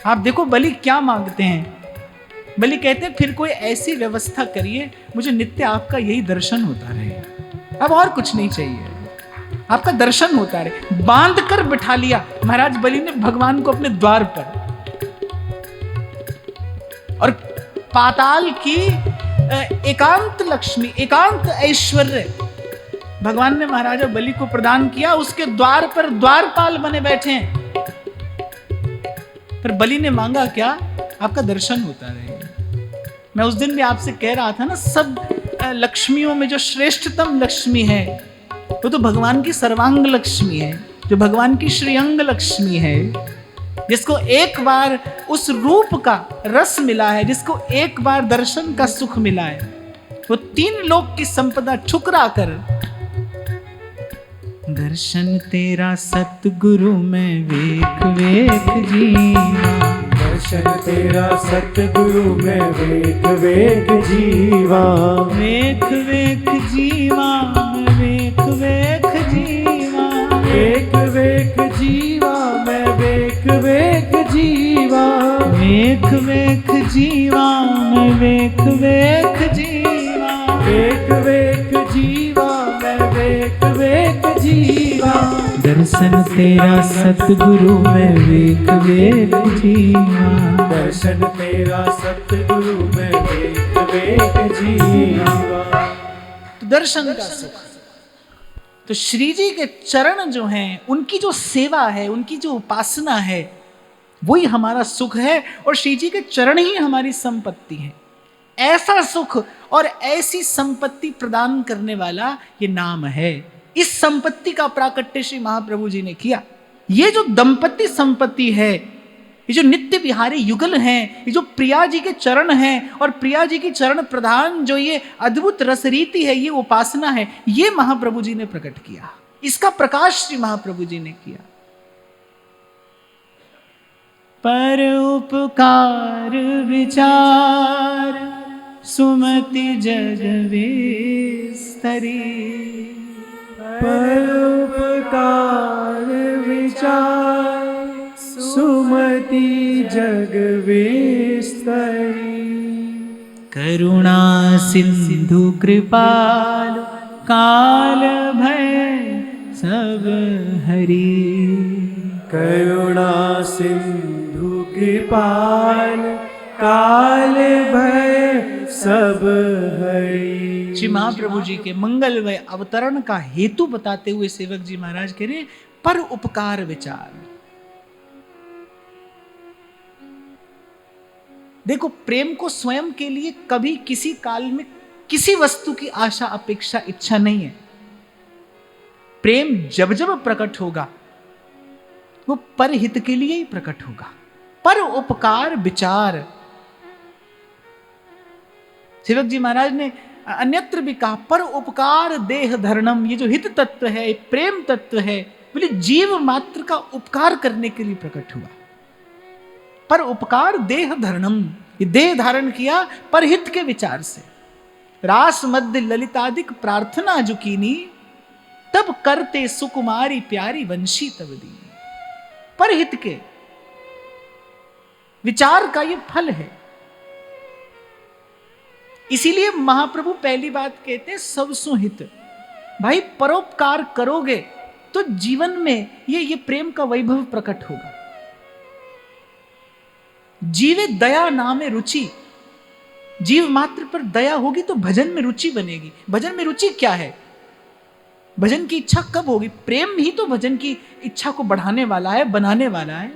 आप देखो बलि क्या मांगते हैं। बलि कहते हैं फिर कोई ऐसी व्यवस्था करिए मुझे नित्य आपका यही दर्शन होता रहे, अब और कुछ नहीं चाहिए, आपका दर्शन होता रहे। बांध कर बिठा लिया महाराज बलि ने भगवान को अपने द्वार पर, और पाताल की एकांत लक्ष्मी, एकांत ऐश्वर्य भगवान ने महाराजा बलि को प्रदान किया। उसके द्वार पर द्वारपाल बने बैठे हैं। पर बलि ने मांगा क्या? आपका दर्शन होता रहे। मैं उस दिन भी आपसे कह रहा था ना, सब लक्ष्मियों में जो श्रेष्ठतम लक्ष्मी है वो तो भगवान की सर्वांग लक्ष्मी है, जो भगवान की श्रीअंग लक्ष्मी है, जिसको एक बार उस रूप का रस मिला है, जिसको एक बार दर्शन का सुख मिला है, वो 3 लोक की संपदा ठुकरा कर दर्शन तेरा सतगुरु में वेख वेख जीवा, दर्शन तेरा सतगुरु में वेख वेख जीवा, वेख वेख जीवा, वेख वेख जीवा, वेख वेख जीवा, मैं वेख वेख जीवा, वेख वेख जीवा, मैं वेख वेख जीवा, वेख वेख जीवा, मैं वेख वेख जीवा, दर्शन तेरा सतगुरु में वेख वेख जीवा, दर्शन तेरा सतगुरु में वेख वेख जीवा। तो दर्शन का सुख, तो श्री जी के चरण जो हैं, उनकी जो सेवा है, उनकी जो उपासना है, वही हमारा सुख है, और श्री जी के चरण ही हमारी संपत्ति है। ऐसा सुख और ऐसी संपत्ति प्रदान करने वाला ये नाम है। इस संपत्ति का प्राकट्य श्री महाप्रभु जी ने किया। ये जो दंपति संपत्ति है, ये जो नित्य विहारी युगल हैं, ये जो प्रिया जी के चरण हैं, और प्रिया जी की चरण प्रधान जो ये अद्भुत रसरीति है, ये उपासना है, ये महाप्रभु जी ने प्रकट किया। इसका प्रकाश श्री महाप्रभु जी ने किया। पर उपकार विचार सुमति जग विस्तरी, पर उपकार विचार सुमति जग विस्तरी, करुणा सिंधु कृपाल काल भय सब हरि, करुणा सिंधु कृपाल काल भय सब हरि। श्री महाप्रभु जी के मंगलमय अवतरण का हेतु बताते हुए सेवक जी महाराज कह रहे पर उपकार विचार। देखो, प्रेम को स्वयं के लिए कभी किसी काल में किसी वस्तु की आशा अपेक्षा इच्छा नहीं है। प्रेम जब जब प्रकट होगा वो परहित के लिए ही प्रकट होगा। पर उपकार विचार, सेवक जी महाराज ने अन्यत्र भी कहा पर उपकार देह धर्णम। ये जो हित तत्व है, प्रेम तत्व है, बोले जीव मात्र का उपकार करने के लिए प्रकट हुआ। पर उपकार देह धर्णम, ये देह धारण किया परहित के विचार से। रास मध्य ललितादिक प्रार्थना जो कीनी, तब करते सुकुमारी प्यारी वंशी तब दी। परहित के विचार का ये फल है। इसीलिए महाप्रभु पहली बात कहते हैं सब सुहित। भाई परोपकार करोगे तो जीवन में ये प्रेम का वैभव प्रकट होगा। जीवे दया नामे रुचि, जीव मात्र पर दया होगी तो भजन में रुचि बनेगी। भजन में रुचि क्या है? भजन की इच्छा कब होगी? प्रेम ही तो भजन की इच्छा को बढ़ाने वाला है, बनाने वाला है।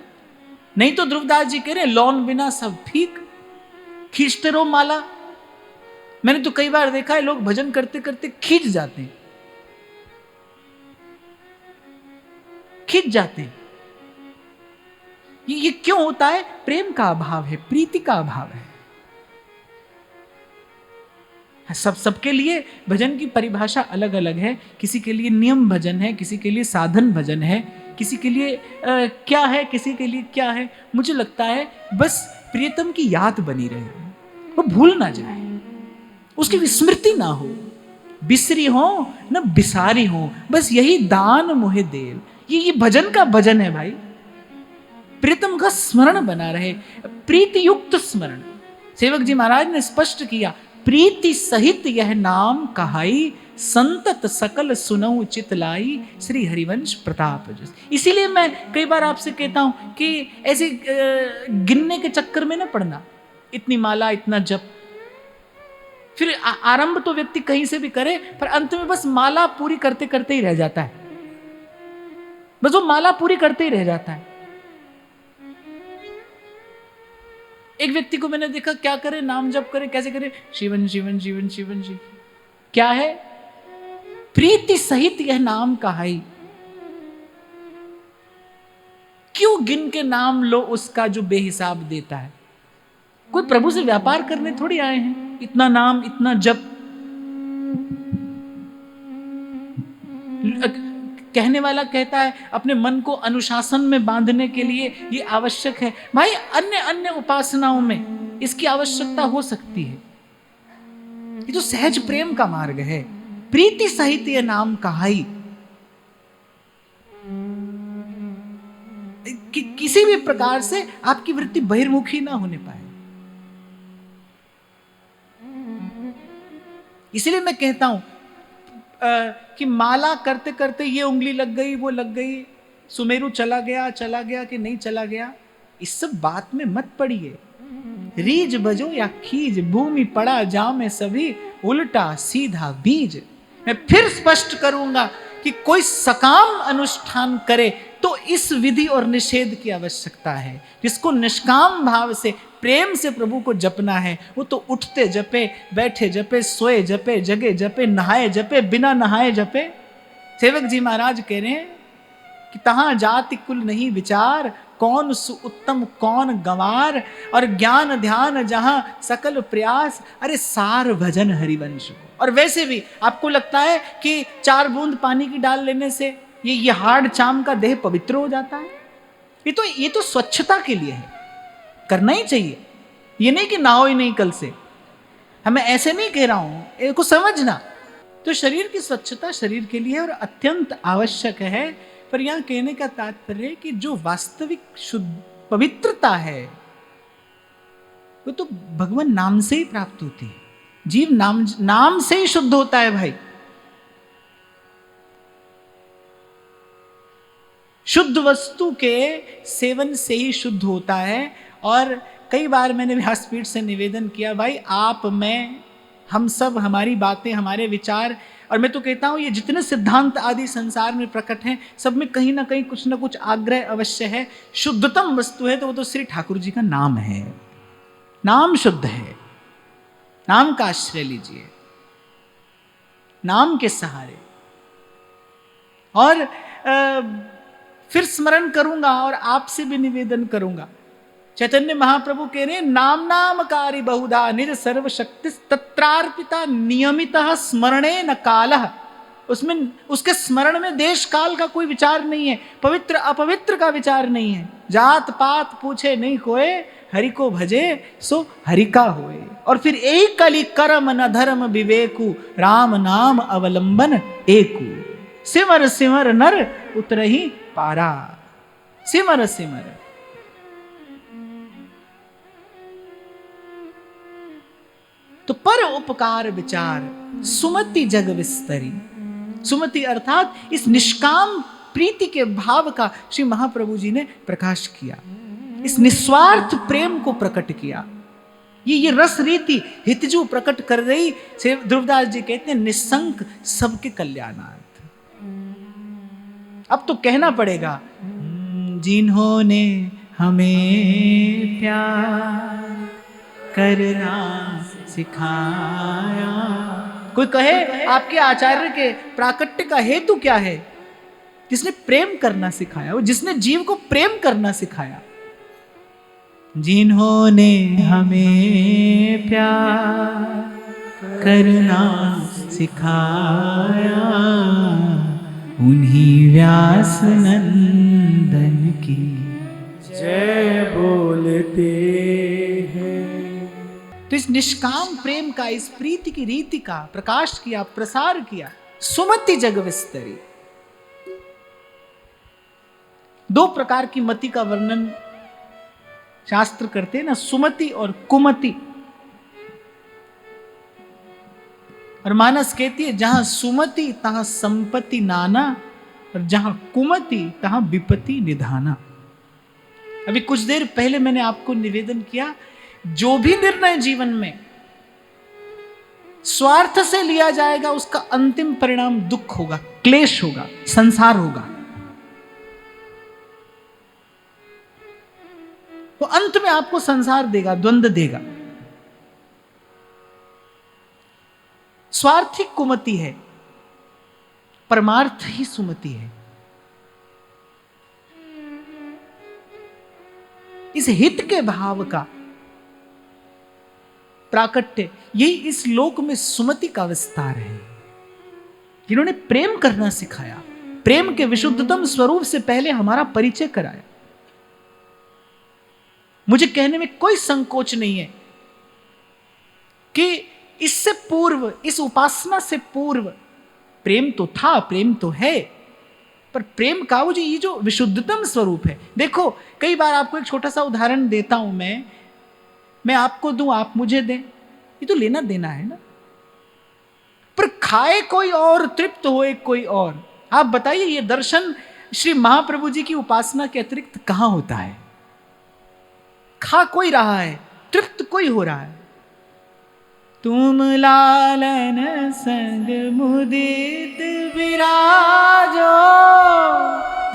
नहीं तो ध्रुवदास जी कह रहे लौन बिना सब फीक, खींचते रहो माला। मैंने तो कई बार देखा है लोग भजन करते करते खींच जाते हैं, खींच जाते हैं। ये क्यों होता है? प्रेम का अभाव है, प्रीति का अभाव है। सबके लिए भजन की परिभाषा अलग अलग है। किसी के लिए नियम भजन है, किसी के लिए साधन भजन है, किसी के लिए क्या है, किसी के लिए क्या है। मुझे लगता है बस प्रियतम की याद बनी रहे, वो भूल ना जाए। उसकी विस्मृति ना हो, बिसरी हो न बिसारी हो, बस यही दान मोहे देव। ये भजन का भजन है भाई। प्रीतम का स्मरण बना रहे, प्रीति युक्त स्मरण। सेवक जी महाराज ने स्पष्ट किया, प्रीति सहित यह नाम कहाई, संतत सकल सुनऊ चित लाई, श्री हरिवंश प्रताप जस। इसीलिए मैं कई बार आपसे कहता हूं कि ऐसे गिनने के चक्कर में ना पड़ना, इतनी माला, इतना जप। फिर आरंभ तो व्यक्ति कहीं से भी करे, पर अंत में बस माला पूरी करते करते ही रह जाता है, बस वो माला पूरी करते ही रह जाता है। एक व्यक्ति को मैंने देखा, क्या करे, नाम जप करे, कैसे करे, शिवन शिवन शिवन शिवन शिव। क्या है? प्रीति सहित यह नाम कहाई। क्यों गिन के नाम लो उसका जो बेहिसाब देता है। कोई प्रभु से व्यापार करने थोड़ी आए हैं, इतना नाम, इतना जप। कहने वाला कहता है अपने मन को अनुशासन में बांधने के लिए ये आवश्यक है। भाई अन्य अन्य उपासनाओं में इसकी आवश्यकता हो सकती है, ये तो सहज प्रेम का मार्ग है। प्रीति सहित ये नाम कहाई। किसी भी प्रकार से आपकी वृत्ति बहिर्मुखी ना होने पाए। इसलिए मैं कहता हूं कि माला करते करते ये उंगली लग गई, वो लग गई, सुमेरु चला गया कि नहीं चला गया, इस सब बात में मत पड़िए। रीज बजो या खीज, भूमि पड़ा जामे सभी, उल्टा सीधा बीज। मैं फिर स्पष्ट करूंगा कि कोई सकाम अनुष्ठान करे तो इस विधि और निषेध की आवश्यकता है। जिसको निष्काम भाव से प्रेम से प्रभु को जपना है, वो तो उठते जपे, बैठे जपे, सोए जपे, जगे जपे, नहाए जपे, बिना नहाए जपे। सेवक जी महाराज कह रहे हैं कि तहां जाति कुल नहीं विचार, कौन सु उत्तम कौन गंवार, और ज्ञान ध्यान जहां सकल प्रयास, अरे सार भजन हरिवंश। और वैसे भी आपको लगता है कि 4 बूंद पानी की डाल लेने से ये हार्ड चाम का देह पवित्र हो जाता है? ये तो स्वच्छता के लिए है, करना ही चाहिए। ये नहीं कि नहाओ ही नहीं कल से, हमें ऐसे नहीं कह रहा हूं, इसको समझना। तो शरीर की स्वच्छता शरीर के लिए और अत्यंत आवश्यक है। पर यहां कहने का तात्पर्य है कि जो वास्तविक शुद्ध पवित्रता है वो तो भगवान नाम से ही प्राप्त होती है। जीव नाम से ही शुद्ध होता है भाई। शुद्ध वस्तु के सेवन से ही शुद्ध होता है। और कई बार मैंने व्यासपीठ से निवेदन किया, भाई आप, मैं, हम सब, हमारी बातें, हमारे विचार, और मैं तो कहता हूं ये जितने सिद्धांत आदि संसार में प्रकट हैं, सब में कहीं ना कहीं कुछ ना कुछ आग्रह अवश्य है। शुद्धतम वस्तु है तो वो तो श्री ठाकुर जी का नाम है। नाम शुद्ध है, नाम का आश्रय लीजिए, नाम के सहारे। और फिर स्मरण करूंगा और आपसे भी निवेदन करूंगा, चैतन्य महाप्रभु कह रहे हैं, नाम नामकारी बहुधा निज सर्वशक्ति तत्रार्पिता नियमितः स्मरणे न कालः। उसमें, उसके स्मरण में देश काल का कोई विचार नहीं है, पवित्र अपवित्र का विचार नहीं है, जात पात पूछे नहीं कोए, हरि को भजे सो हरि का होए। और फिर एक कली कर्म न धर्म विवेकु, राम नाम अवलंबन एकु, सिमर सिमर नर उतरही पारा। सिमर सिमर, तो पर उपकार विचार, सुमति जग विस्तरी। सुमति अर्थात इस निष्काम प्रीति के भाव का श्री महाप्रभु जी ने प्रकाश किया, इस निस्वार्थ प्रेम को प्रकट किया। ये रस रीति हितजू प्रकट कर रही। ध्रुवदास जी कहते हैं, निसंक सबके कल्याणार्थ। अब तो कहना पड़ेगा, जिन्होंने हमें प्यार करना सिखाया। कोई कहे आपके आचार्य के प्राकट्य का हेतु क्या है? जिसने प्रेम करना सिखाया, वो जिसने जीव को प्रेम करना सिखाया। जिन्होंने हमें प्यार करना सिखाया, उन्हीं व्यास नंदन की जय बोलते हैं। तो इस निष्काम प्रेम का, इस प्रीति की रीति का प्रकाश किया, प्रसार किया। सुमति जग विस्तरी। दो प्रकार की मति का वर्णन शास्त्र करते हैं ना, सुमति और कुमति। और मानस कहती है जहां सुमति तहां संपत्ति नाना, और जहां कुमति तहां विपत्ति निधाना। अभी कुछ देर पहले मैंने आपको निवेदन किया, जो भी निर्णय जीवन में स्वार्थ से लिया जाएगा उसका अंतिम परिणाम दुख होगा, क्लेश होगा, संसार होगा। तो अंत में आपको संसार देगा, द्वंद्व देगा। स्वार्थी कुमति है, परमार्थ ही सुमति है। इस हित के भाव का प्राकट्य यही इस लोक में सुमति का विस्तार है, जिन्होंने प्रेम करना सिखाया, प्रेम के विशुद्धतम स्वरूप से पहले हमारा परिचय कराया। मुझे कहने में कोई संकोच नहीं है कि इससे पूर्व, इस उपासना से पूर्व प्रेम तो था, प्रेम तो है, पर प्रेम का वो ये जो विशुद्धतम स्वरूप है। देखो, कई बार आपको एक छोटा सा उदाहरण देता हूं मैं आपको दूं, आप मुझे दें, ये तो लेना देना है ना। पर खाए कोई और, तृप्त होए कोई और। आप बताइए, ये दर्शन श्री महाप्रभु जी की उपासना के अतिरिक्त कहां होता है? खा कोई रहा है, तृप्त कोई हो रहा है। तुम लालन संग मुदित विराजो,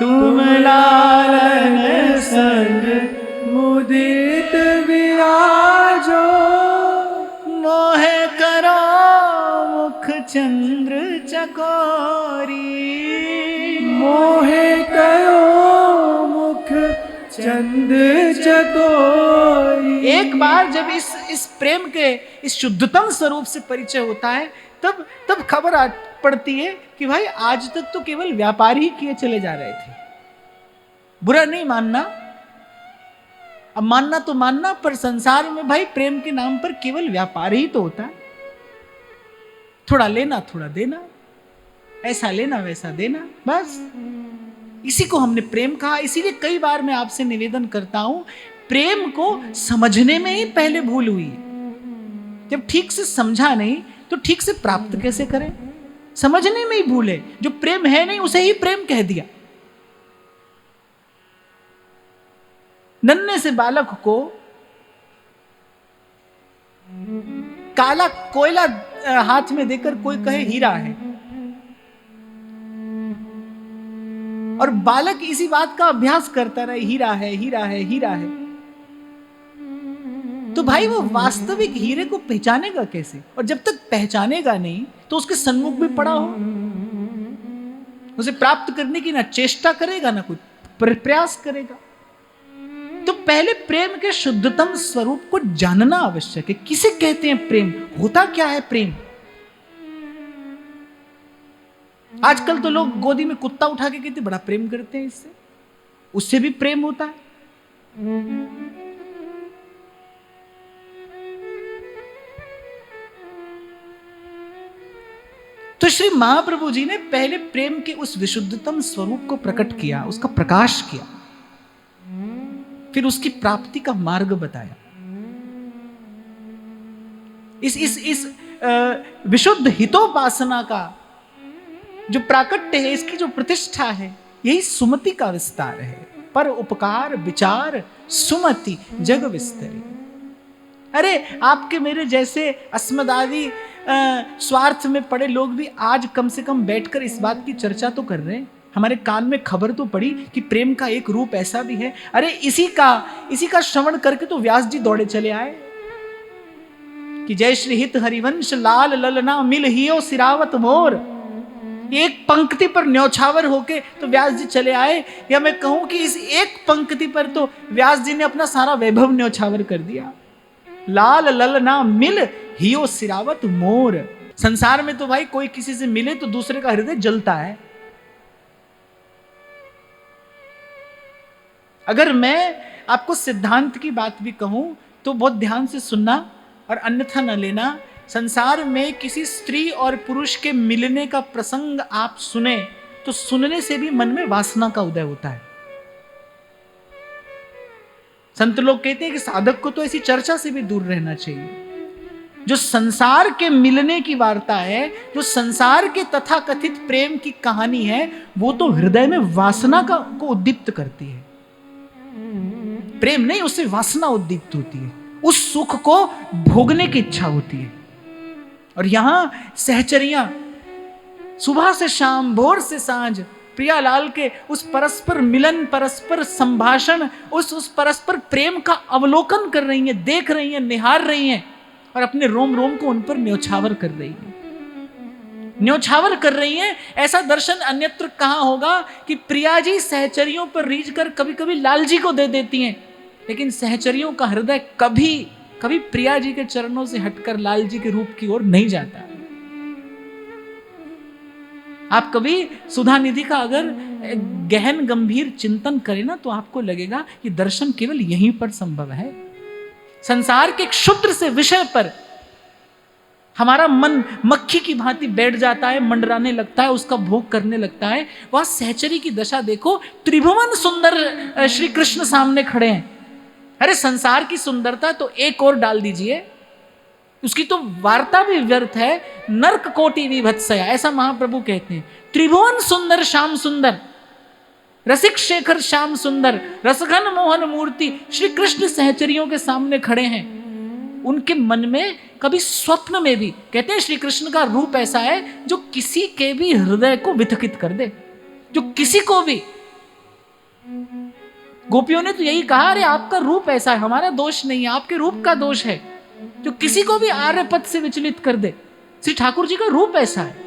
तुम लालन संग मुदित विराजो, मोह करो मुख चंद्र चकोरी, मोह करो मुख चंद्र चकोरी। एक बार जब इस प्रेम के इस शुद्धतम स्वरूप से परिचय होता है, तब खबर पड़ती है कि भाई आज तक तो केवल व्यापार ही किए चले जा रहे थे। बुरा नहीं मानना, अब मानना तो मानना, पर संसार में भाई प्रेम के नाम पर केवल व्यापार ही तो होता है। थोड़ा लेना थोड़ा देना, ऐसा लेना वैसा देना, बस इसी को हमने प्रेम कहा। इसीलिए कई बार मैं आपसे निवेदन करता हूं, प्रेम को समझने में ही पहले भूल हुई। जब ठीक से समझा नहीं तो ठीक से प्राप्त कैसे करें? समझने में ही भूल है। जो प्रेम है नहीं उसे ही प्रेम कह दिया। नन्हे से बालक को काला कोयला हाथ में देकर कोई कहे हीरा है, और बालक इसी बात का अभ्यास करता रहे, हीरा है, हीरा है, हीरा है, तो भाई वो वास्तविक हीरे को पहचानेगा कैसे? और जब तक पहचानेगा नहीं तो उसके सन्मुख भी पड़ा हो, उसे प्राप्त करने की ना चेष्टा करेगा ना कुछ प्रयास करेगा। तो पहले प्रेम के शुद्धतम स्वरूप को जानना आवश्यक है। किसे कहते हैं प्रेम? होता क्या है प्रेम? आजकल तो लोग गोदी में कुत्ता उठा के कहते बड़ा प्रेम करते हैं इससे, उससे भी प्रेम होता है। तो श्री महाप्रभु जी ने पहले प्रेम के उस विशुद्धतम स्वरूप को प्रकट किया, उसका प्रकाश किया, फिर उसकी प्राप्ति का मार्ग बताया। इस विशुद्ध हितोपासना का जो प्राकट्य है, इसकी जो प्रतिष्ठा है, यही सुमति का विस्तार है। पर उपकार विचार सुमति जग विस्तरी। अरे आपके मेरे जैसे अस्मदादि स्वार्थ में पड़े लोग भी आज कम से कम बैठकर इस बात की चर्चा तो कर रहे हैं। हमारे कान में खबर तो पड़ी कि प्रेम का एक रूप ऐसा भी है। अरे इसी का श्रवण करके तो व्यास जी दौड़े चले आए कि जय श्री हित हरिवंश लाल ललना मिल हियो सिरावत मोर। एक पंक्ति पर न्यौछावर होके तो व्यास जी चले आए, या मैं कहूं कि इस एक पंक्ति पर तो व्यास जी ने अपना सारा वैभव न्यौछावर कर दिया। लाल ललना मिल हियो सिरावत मोर। संसार में तो भाई कोई किसी से मिले तो दूसरे का हृदय जलता है। अगर मैं आपको सिद्धांत की बात भी कहूं तो बहुत ध्यान से सुनना, और अन्यथा न लेना। संसार में किसी स्त्री और पुरुष के मिलने का प्रसंग आप सुने तो सुनने से भी मन में वासना का उदय होता है। संत लोग कहते हैं कि साधक को तो ऐसी चर्चा से भी दूर रहना चाहिए। जो संसार के मिलने की वार्ता है, जो संसार के तथाकथित प्रेम की कहानी है, वो तो हृदय में वासना को उद्दीप्त करती है। प्रेम नहीं, उससे वासना उद्दीप्त होती है, उस सुख को भोगने की इच्छा होती है। और यहां सहचरियां सुबह से शाम, भोर से सांझ प्रियालाल के उस परस्पर मिलन, परस्पर संभाषण, उस परस्पर प्रेम का अवलोकन कर रही हैं, देख रही हैं, निहार रही हैं और अपने रोम रोम को उन पर न्योछावर कर रही हैं, न्योछावर कर रही हैं। ऐसा दर्शन अन्यत्र कहां होगा कि प्रिया जी सहचरियों पर रीझ कर कभी कभी लाल जी को दे देती हैं, लेकिन सहचरियों का हृदय कभी कभी प्रिया जी के चरणों से हटकर लाल जी के रूप की ओर नहीं जाता। आप कभी सुधा निधि का अगर गहन गंभीर चिंतन करें ना, तो आपको लगेगा कि दर्शन केवल यहीं पर संभव है। संसार के क्षुद्र से विषय पर हमारा मन मक्खी की भांति बैठ जाता है, मंडराने लगता है, उसका भोग करने लगता है। वह सहचरी की दशा देखो, त्रिभुवन सुंदर श्री कृष्ण सामने खड़े हैं। अरे संसार की सुंदरता तो एक और डाल दीजिए, उसकी तो वार्ता भी व्यर्थ है। नर्क कोटि विभत्सया, ऐसा महाप्रभु कहते हैं। त्रिभुवन सुंदर श्याम सुंदर, रसिक शेखर श्याम सुंदर, रसघन मोहन मूर्ति श्री कृष्ण सहचरियों के सामने खड़े हैं। उनके मन में कभी स्वप्न में भी, कहते हैं श्री कृष्ण का रूप ऐसा है जो किसी के भी हृदय को विथकित कर दे, जो किसी को भी। गोपियों ने तो यही कहा, अरे आपका रूप ऐसा है, हमारा दोष नहीं है, आपके रूप का दोष है, जो किसी को भी आर्य पथ से विचलित कर दे। श्री ठाकुर जी का रूप ऐसा है,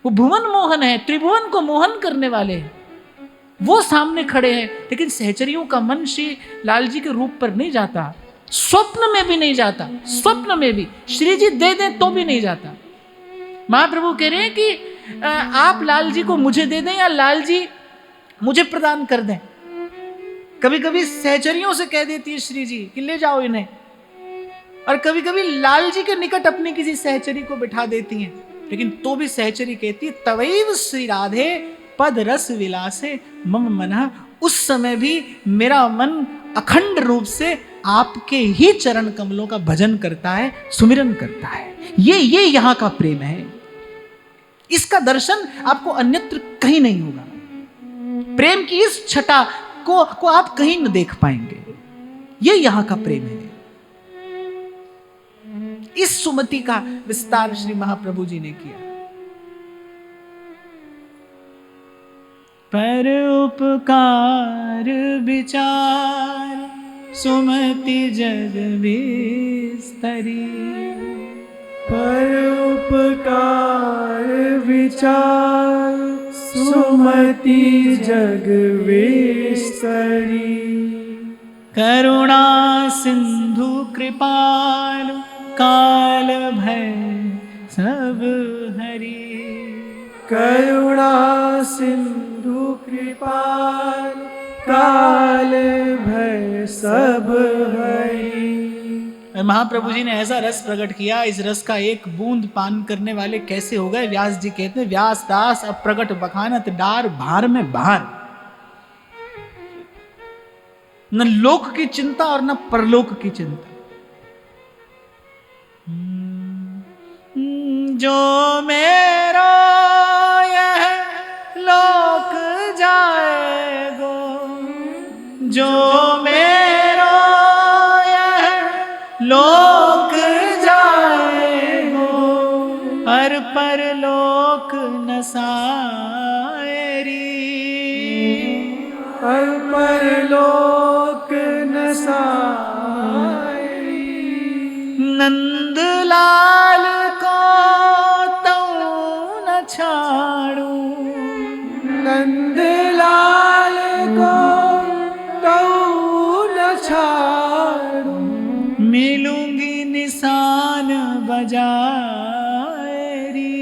वो भुवन मोहन है, त्रिभुवन को मोहन करने वाले हैं, वो सामने खड़े हैं। लेकिन सहचरियों का मन श्री लाल जी के रूप पर नहीं जाता, स्वप्न में भी नहीं जाता, स्वप्न में भी श्री जी दे दे तो भी नहीं जाता। महाप्रभु कह रहे हैं कि आप लाल जी को मुझे दे दें या लाल जी मुझे प्रदान कर दें। कभी कभी सहचरियों से कह देती है श्री जी कि ले जाओ इन्हें, और कभी कभी लाल जी के निकट अपनी किसी सहचरी को बिठा देती हैं। लेकिन तो भी सहचरी कहती है, तवैव श्री राधे पद रस विलासे मम मनः। उस समय भी मेरा मन अखंड रूप से आपके ही चरण कमलों का भजन करता है, सुमिरन करता है। ये यहां का प्रेम है। इसका दर्शन आपको अन्यत्र कहीं नहीं होगा। प्रेम की इस छटा को आप कहीं न देख पाएंगे। ये यहां का प्रेम है। इस सुमति का विस्तार श्री महाप्रभु जी ने किया। पर उपकार विचार सुमति जग विस्तरी, पर उपकार विचार सुमति जग विस्तरी। करुणा सिंधु कृपाल काल भय सब हरि। करुणा सिंधु कृपाल काल भय सब हरि। महाप्रभु जी ने ऐसा रस प्रकट किया, इस रस का एक बूंद पान करने वाले कैसे हो गए। व्यास जी कहते हैं, व्यास दास अब प्रकट बखानत डार भार में भार। न लोक की चिंता और न परलोक की चिंता। जो मेरो यह लोक जाएगो, जो मेरो यह लोक जाएगो, हर परलोक न सायरी। हर परलोक न सायरी। नंद लाल को तऊ न छाड़ू, नंद लाल को तऊ न छाड़ू। मिलूंगी निशान बजाएरी,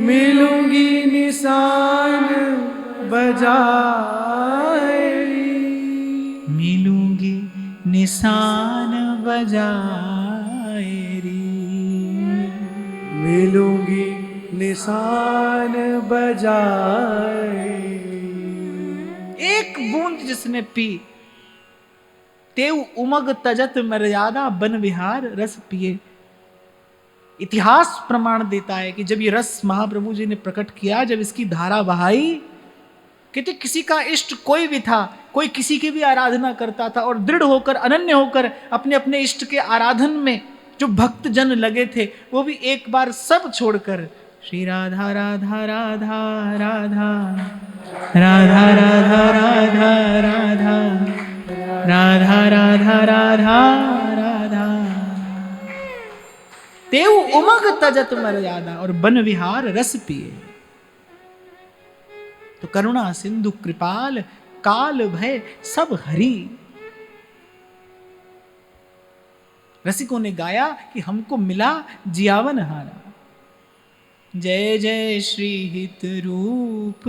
मिलूंगी निशान बजाएरी। मिलूंगी निशान बजाए री। मिलूंगी निशान बजाए। एक बूंद जिसने पी, तेऊ उमग तजत मर्यादा बन विहार रस पिए। इतिहास प्रमाण देता है कि जब ये रस महाप्रभु जी ने प्रकट किया, जब इसकी धारा बहाई, कहते किसी का इष्ट कोई भी था, कोई किसी की भी आराधना करता था और दृढ़ होकर, अनन्य होकर अपने अपने इष्ट के आराधन में जो भक्त जन लगे थे, वो भी एक बार सब छोड़कर श्री राधा राधा राधा राधा राधा राधा राधा राधा राधा राधा राधा राधा, तेऊ उमग तजत मर्यादा और बन विहार रस पिए। तो करुणा सिंधु कृपाल काल भय सब हरि। रसिकों ने गाया कि हमको मिला जियावन हारा। जय जय श्री हित रूप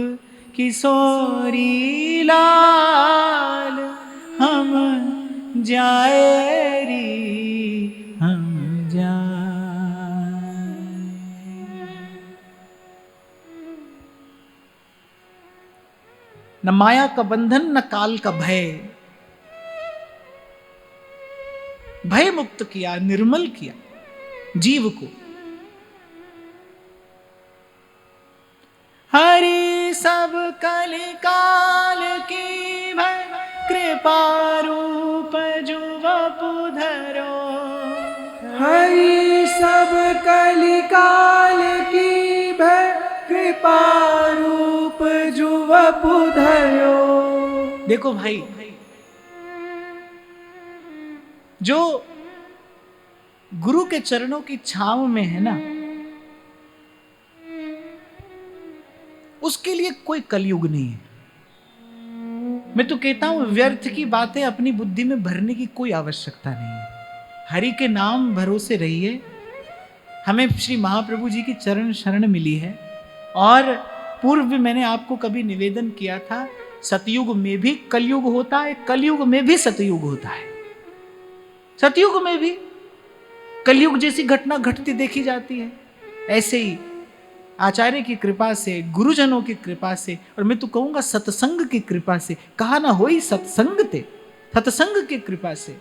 किशोरी लाल, हम जाए री हम जाए। न माया का बंधन न काल का भय, भय मुक्त किया, निर्मल किया जीव को। हरि सब कलि काल की भय, कृपा रूप जुवपु धरो। हरि सब कलि काल की भय, कृपा रूप जुवपु धरो। देखो भाई, जो गुरु के चरणों की छांव में है ना, उसके लिए कोई कलयुग नहीं है। मैं तो कहता हूं व्यर्थ की बातें अपनी बुद्धि में भरने की कोई आवश्यकता नहीं है। हरि के नाम भरोसे रहिए। हमें श्री महाप्रभु जी की चरण शरण मिली है, और पूर्व भी मैंने आपको कभी निवेदन किया था, सतयुग में भी कलयुग होता है, कलयुग में भी सतयुग होता है। सतयुग में भी कलयुग जैसी घटना घटती देखी जाती है। ऐसे ही आचार्य की कृपा से, गुरुजनों की कृपा से, और मैं तो कहूंगा सत्संग की कृपा से, कहा ना होई सत्संग ते, सत्संग की कृपा से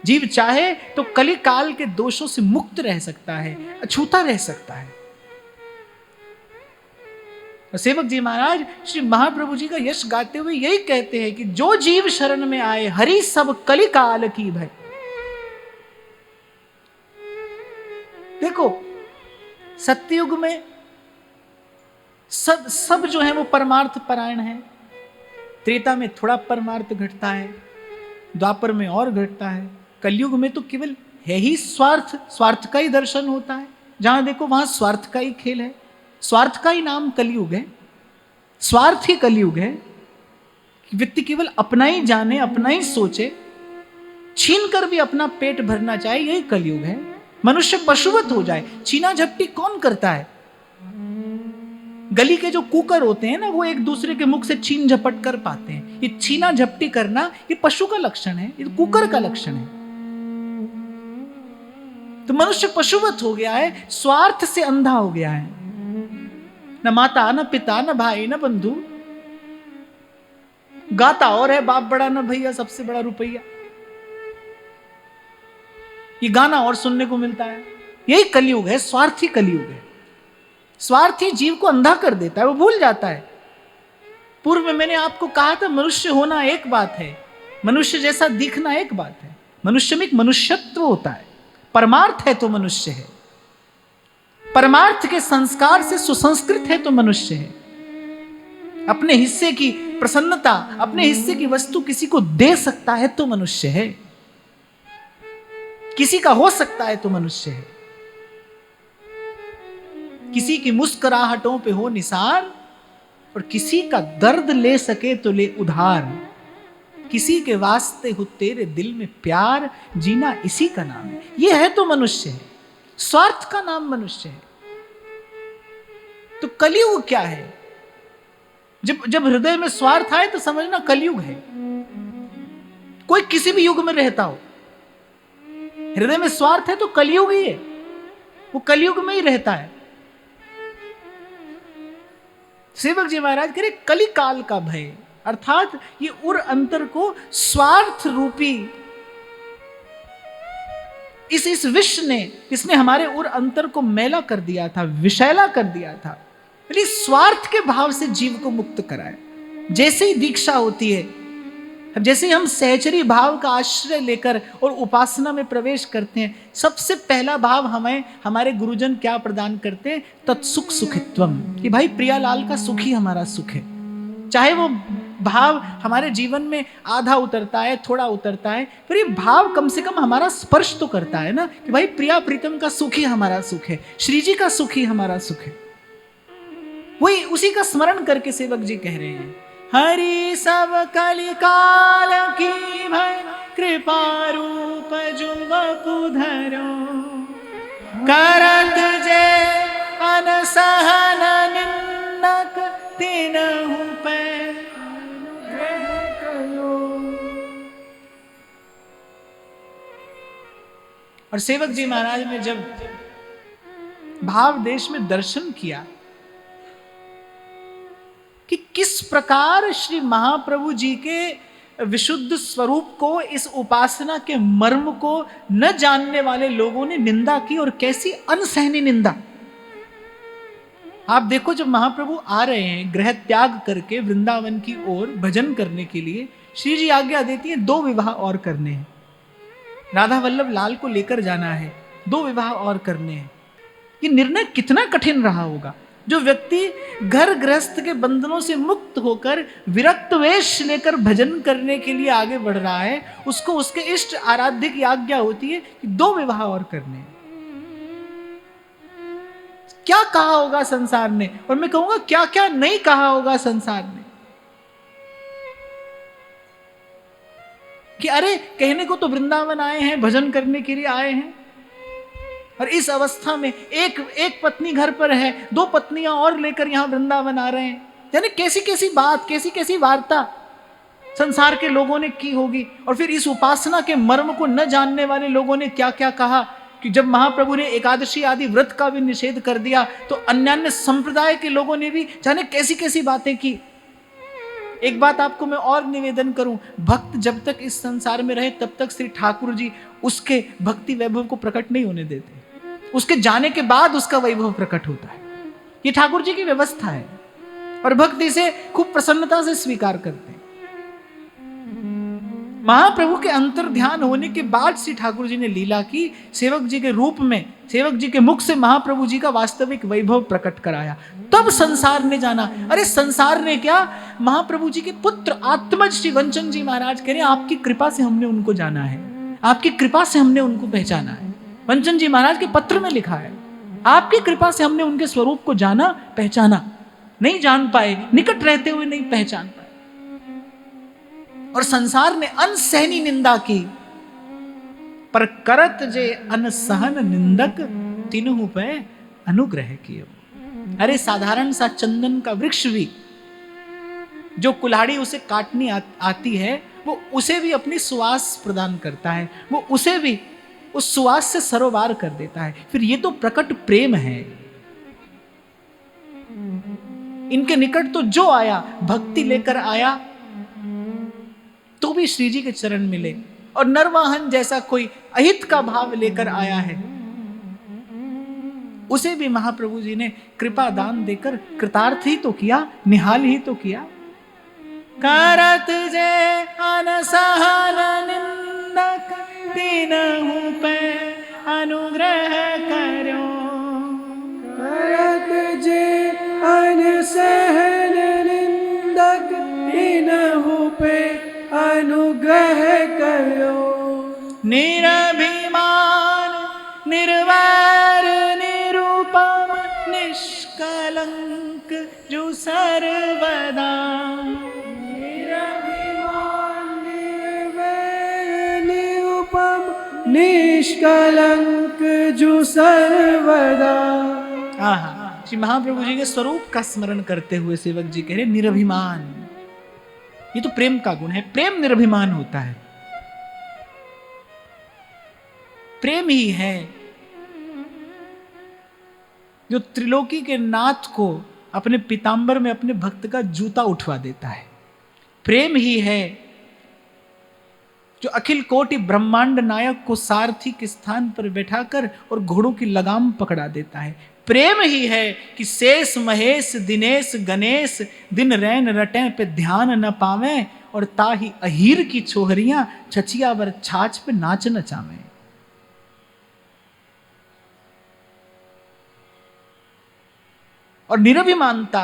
जीव चाहे तो कली काल के दोषों से मुक्त रह सकता है, अछूता रह सकता है। और सेवक जी महाराज श्री महाप्रभु जी का यश गाते हुए यही कहते हैं कि जो जीव शरण में आए, हरि सब कली काल की भय। देखो सत्ययुग में सब जो है वो परमार्थ परायण है। त्रेता में थोड़ा परमार्थ घटता है, द्वापर में और घटता है, कलयुग में तो केवल है ही स्वार्थ का ही दर्शन होता है। जहां देखो वहां स्वार्थ का ही खेल है, स्वार्थ का ही नाम कलयुग है, स्वार्थ ही कलयुग है। व्यक्ति केवल अपना ही जाने, अपना ही सोचे, छीन कर भी अपना पेट भरना चाहे, यही कलयुग है। मनुष्य पशुवत हो जाए। छीना झपटी कौन करता है? गली के जो कुकर होते हैं ना, वो एक दूसरे के मुख से छीन झपट कर पाते हैं। ये छीना झपटी करना ये पशु का लक्षण है, ये कुकर का लक्षण है। तो मनुष्य पशुवत हो गया है, स्वार्थ से अंधा हो गया है। न माता, न पिता, न भाई, न बंधु, गाता और है बाप बड़ा, न भैया सबसे बड़ा रुपया। ये गाना और सुनने को मिलता है। यही कलयुग है, स्वार्थी कलयुग है। स्वार्थी जीव को अंधा कर देता है, वो भूल जाता है। पूर्व में मैंने आपको कहा था, मनुष्य होना एक बात है, मनुष्य जैसा दिखना एक बात है। मनुष्य में एक मनुष्यत्व होता है, परमार्थ है तो मनुष्य है। परमार्थ के संस्कार से सुसंस्कृत है तो मनुष्य है। अपने हिस्से की प्रसन्नता, अपने हिस्से की वस्तु किसी को दे सकता है तो मनुष्य है। किसी का हो सकता है तो मनुष्य है। किसी की मुस्कुराहटों पे हो निसार, और किसी का दर्द ले सके तो ले उधार। किसी के वास्ते हो तेरे दिल में प्यार, जीना इसी का नाम है। यह है तो मनुष्य है, स्वार्थ का नाम मनुष्य है। तो कलयुग क्या है? जब हृदय में स्वार्थ आए तो समझना कलयुग है। कोई किसी भी युग में रहता हो, हृदय में स्वार्थ है तो कलयुग ही है, वो कलयुग में ही रहता है। सेवक जी महाराज कह रहे कली काल का भय, अर्थात ये उर अंतर को स्वार्थ रूपी इस विष ने, इसने हमारे उर अंतर को मैला कर दिया था, विषैला कर दिया था। स्वार्थ के भाव से जीव को मुक्त कराए। जैसे ही दीक्षा होती है, जैसे ही हम सहचरी भाव का आश्रय लेकर और उपासना में प्रवेश करते हैं, सबसे पहला भाव हमें हमारे गुरुजन क्या प्रदान करते हैं? तत्सुख सुखित्वम, कि भाई प्रियालाल का सुख ही हमारा सुख है। चाहे वो भाव हमारे जीवन में आधा उतरता है, थोड़ा उतरता है, पर ये भाव कम से कम हमारा स्पर्श तो करता है ना, कि भाई प्रिया प्रीतम का सुख ही हमारा सुख है, श्री जी का सुख ही हमारा सुख है। वही उसी का स्मरण करके सेवक जी कह रहे हैं, हरि सब कलिकाल की भय कृपा रूप जुवपु धरो, करत जे अनसहन निंदक तिनहु पे कयो। और सेवक जी महाराज ने जब भाव देश में दर्शन किया कि किस प्रकार श्री महाप्रभु जी के विशुद्ध स्वरूप को, इस उपासना के मर्म को न जानने वाले लोगों ने निंदा की, और कैसी अनसहनीय निंदा। आप देखो, जब महाप्रभु आ रहे हैं गृह त्याग करके वृंदावन की ओर भजन करने के लिए, श्री जी आज्ञा देती है 2 विवाह और करने हैं, राधा वल्लभ लाल को लेकर जाना है, 2 विवाह और करने हैं। ये निर्णय कितना कठिन रहा होगा। जो व्यक्ति घर गृहस्थ के बंधनों से मुक्त होकर विरक्त वेश लेकर भजन करने के लिए आगे बढ़ रहा है, उसको उसके इष्ट आराध्य की आज्ञा होती है कि 2 विवाह और करने हैं। क्या कहा होगा संसार ने, और मैं कहूंगा क्या क्या नहीं कहा होगा संसार ने, कि अरे कहने को तो वृंदावन आए हैं, भजन करने के लिए आए हैं, और इस अवस्था में एक पत्नी घर पर है, 2 पत्नियां और लेकर यहां वृंदावन आ रहे हैं। यानी कैसी कैसी बात, कैसी कैसी वार्ता संसार के लोगों ने की होगी। और फिर इस उपासना के मर्म को न जानने वाले लोगों ने क्या क्या कहा, कि जब महाप्रभु ने एकादशी आदि व्रत का भी निषेध कर दिया, तो अन्य संप्रदाय के लोगों ने भी जाने कैसी कैसी बातें की। एक बात आपको मैं और निवेदन करूं, भक्त जब तक इस संसार में रहे तब तक श्री ठाकुर जी उसके भक्ति वैभव को प्रकट नहीं होने देते, उसके जाने के बाद उसका वैभव प्रकट होता है। ये ठाकुर जी की व्यवस्था है, और भक्त इसे खूब प्रसन्नता से स्वीकार करते हैं। महाप्रभु के अंतर ध्यान होने के बाद श्री ठाकुर जी ने लीला की, सेवक जी के रूप में, सेवक जी के मुख से महाप्रभु जी का वास्तविक वैभव प्रकट कराया। तब संसार ने जाना। अरे संसार ने क्या, महाप्रभु जी के पुत्र आत्मज श्री वंचन जी महाराज कह रहे हैं, आपकी कृपा से हमने उनको जाना है, आपकी कृपा से हमने उनको पहचाना है। वंचन जी महाराज के पत्र में लिखा है, आपकी कृपा से हमने उनके स्वरूप को जाना, पहचाना। नहीं जान पाए, निकट रहते हुए नहीं पहचान पाए, और संसार ने अनसहनी निंदा की। पर करत जे अनसहन निंदक तिन्हु पे अनुग्रह किए। अरे साधारण सा चंदन का वृक्ष भी, जो कुल्हाड़ी उसे काटनी आती है, वो उसे भी अपनी सुवास प्रदान करता है, वो उसे भी उस सुवास से सरोवार कर देता है। फिर ये तो प्रकट प्रेम है। इनके निकट तो जो आया भक्ति लेकर आया, तो भी श्री जी के चरण मिले, और नरवाहन जैसा कोई अहित का भाव लेकर आया है, उसे भी महाप्रभु जी ने कृपा दान देकर कृतार्थ ही तो किया, निहाल ही तो किया। करत जे अनसहन निंदक तिनहु पे अनुग्रह करो, करत जे अनसहन निंदक तिनहु पे अनुग्रह करो। निरभिमान निर्वैर निरूपम निष्कलंक जो सर्वदा, निरभिमान निर्वैर निरूपम निष्कलंक जो सर्वदा। श्री महाप्रभु जी के स्वरूप का स्मरण करते हुए सेवक जी कह रहे निरभिमान। ये तो प्रेम का गुण है, प्रेम निरभिमान होता है। प्रेम ही है जो त्रिलोकी के नाथ को अपने पीतांबर में अपने भक्त का जूता उठवा देता है। प्रेम ही है जो अखिल कोटि ब्रह्मांड नायक को सारथी के स्थान पर बैठाकर और घोड़ों की लगाम पकड़ा देता है। प्रेम ही है कि शेष महेश दिनेश गणेश दिन रैन रटें पे ध्यान न पावे और ताही अहीर की छोहरियां छचिया वर छाछ पे नाच नचावे। और निरभिमानता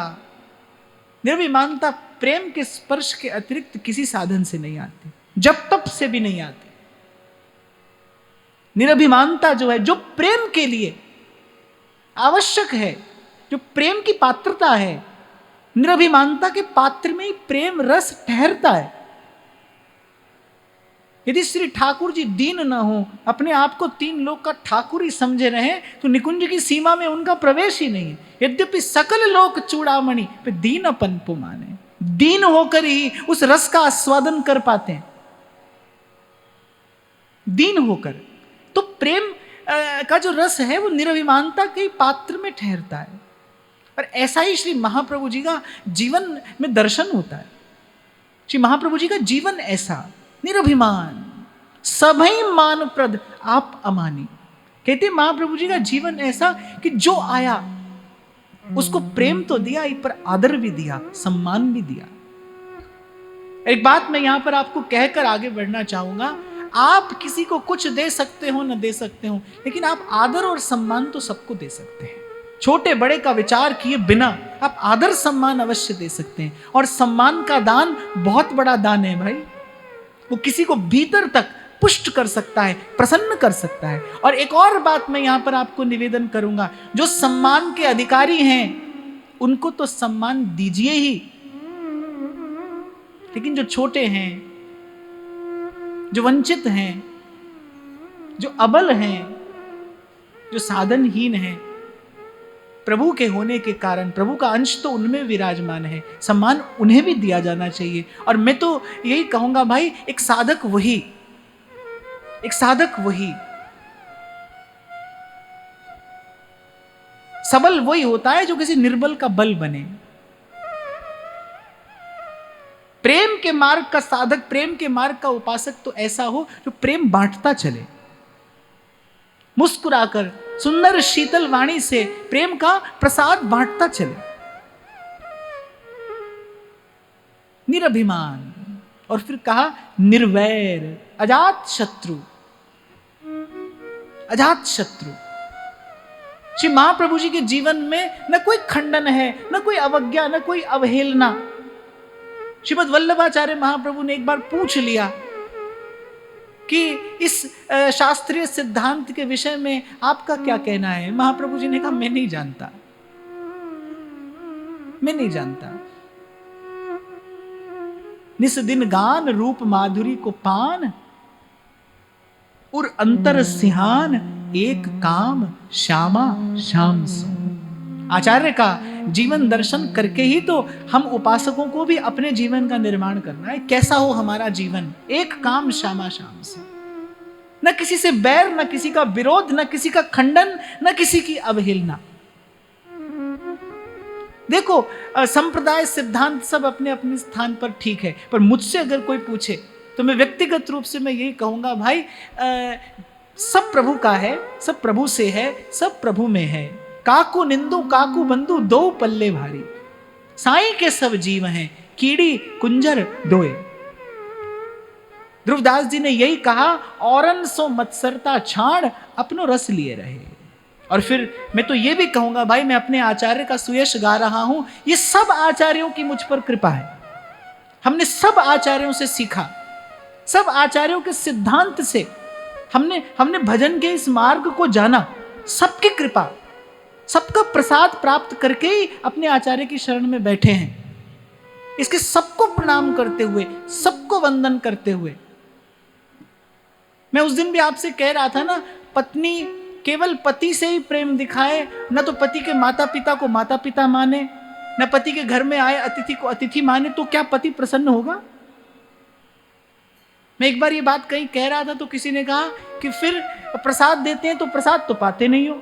प्रेम के स्पर्श के अतिरिक्त किसी साधन से नहीं आती, जब तप से भी नहीं आती। निरभिमानता जो है, जो प्रेम के लिए आवश्यक है, जो प्रेम की पात्रता है, निरभिमानता के पात्र में ही प्रेम रस ठहरता है। यदि श्री ठाकुर जी दीन न हो, अपने आप को तीन लोक का ठाकुर ही समझे रहे, तो निकुंज की सीमा में उनका प्रवेश ही नहीं है। यद्यपि सकल लोक चूड़ामणि पे दीनपन पुमाने, दीन होकर ही उस रस का आस्वादन कर पाते हैं, दीन होकर। तो प्रेम का जो रस है वो निरभिमानता के पात्र में ठहरता है। और ऐसा ही श्री महाप्रभु जी का जीवन में दर्शन होता है। श्री महाप्रभु जी का जीवन ऐसा निरभिमान, सभई मान प्रद आप अमानी। कहते महाप्रभु जी का जीवन ऐसा कि जो आया उसको प्रेम तो दिया ही, पर आदर भी दिया, सम्मान भी दिया। एक बात मैं यहां पर आपको कहकर आगे बढ़ना चाहूंगा, आप किसी को कुछ दे सकते हो न दे सकते हो, लेकिन आप आदर और सम्मान तो सबको दे सकते हैं। छोटे बड़े का विचार किए बिना आप आदर सम्मान अवश्य दे सकते हैं। और सम्मान का दान बहुत बड़ा दान है भाई, वो किसी को भीतर तक पुष्ट कर सकता है, प्रसन्न कर सकता है। और एक और बात मैं यहां पर आपको निवेदन करूंगा, जो सम्मान के अधिकारी हैं उनको तो सम्मान दीजिए ही, लेकिन जो छोटे हैं, जो वंचित हैं, जो अबल हैं, जो साधनहीन हैं, प्रभु के होने के कारण प्रभु का अंश तो उनमें विराजमान है, सम्मान उन्हें भी दिया जाना चाहिए। और मैं तो यही कहूंगा भाई, एक साधक वही, सबल वही होता है जो किसी निर्बल का बल बने। प्रेम के मार्ग का साधक, प्रेम के मार्ग का उपासक तो ऐसा हो जो प्रेम बांटता चले, मुस्कुराकर सुंदर शीतल वाणी से प्रेम का प्रसाद बांटता चले, निरभिमान। और फिर कहा निर्वैर, अजात शत्रु। श्री महाप्रभु जी के जीवन में न कोई खंडन है, न कोई अवज्ञा, न कोई अवहेलना। श्रीमद् वल्लभाचार्य महाप्रभु ने एक बार पूछ लिया कि इस शास्त्रीय सिद्धांत के विषय में आपका क्या कहना है। महाप्रभु जी ने कहा मैं नहीं जानता। निस दिन गान रूप माधुरी को पान, उर अंतर सिहान एक काम श्यामा श्याम सो। आचार्य का जीवन दर्शन करके ही तो हम उपासकों को भी अपने जीवन का निर्माण करना है। कैसा हो हमारा जीवन, एक काम श्यामा श्याम से, न किसी से बैर, न किसी का विरोध, न किसी का खंडन, न किसी की अवहेलना। देखो संप्रदाय सिद्धांत सब अपने अपने स्थान पर ठीक है, पर मुझसे अगर कोई पूछे तो मैं व्यक्तिगत रूप से मैं यही कहूंगा भाई, सब प्रभु का है, सब प्रभु से है, सब प्रभु में है। काकू निंदु काकू बंधु दो पल्ले भारी, साईं के सब जीव हैं कीड़ी कुंजर दोए। ध्रुवदास जी ने यही कहा, औरन सो मत्सरता छाड़ अपनो रस लिए रहे। और फिर मैं तो ये भी कहूंगा भाई, मैं अपने आचार्य का सुयश गा रहा हूं, ये सब आचार्यों की मुझ पर कृपा है। हमने सब आचार्यों से सीखा, सब आचार्यों के सिद्धांत से हमने भजन के इस मार्ग को जाना। सबकी कृपा, सबका प्रसाद प्राप्त करके ही अपने आचार्य की शरण में बैठे हैं। इसके सबको प्रणाम करते हुए, सबको वंदन करते हुए, मैं उस दिन भी आपसे कह रहा था ना, पत्नी केवल पति से ही प्रेम दिखाए, न तो पति के माता पिता को माता पिता माने, न पति के घर में आए अतिथि को अतिथि माने, तो क्या पति प्रसन्न होगा? मैं एक बार ये बात कहीं कह रहा था तो किसी ने कहा कि फिर और प्रसाद देते हैं तो प्रसाद तो पाते नहीं हो।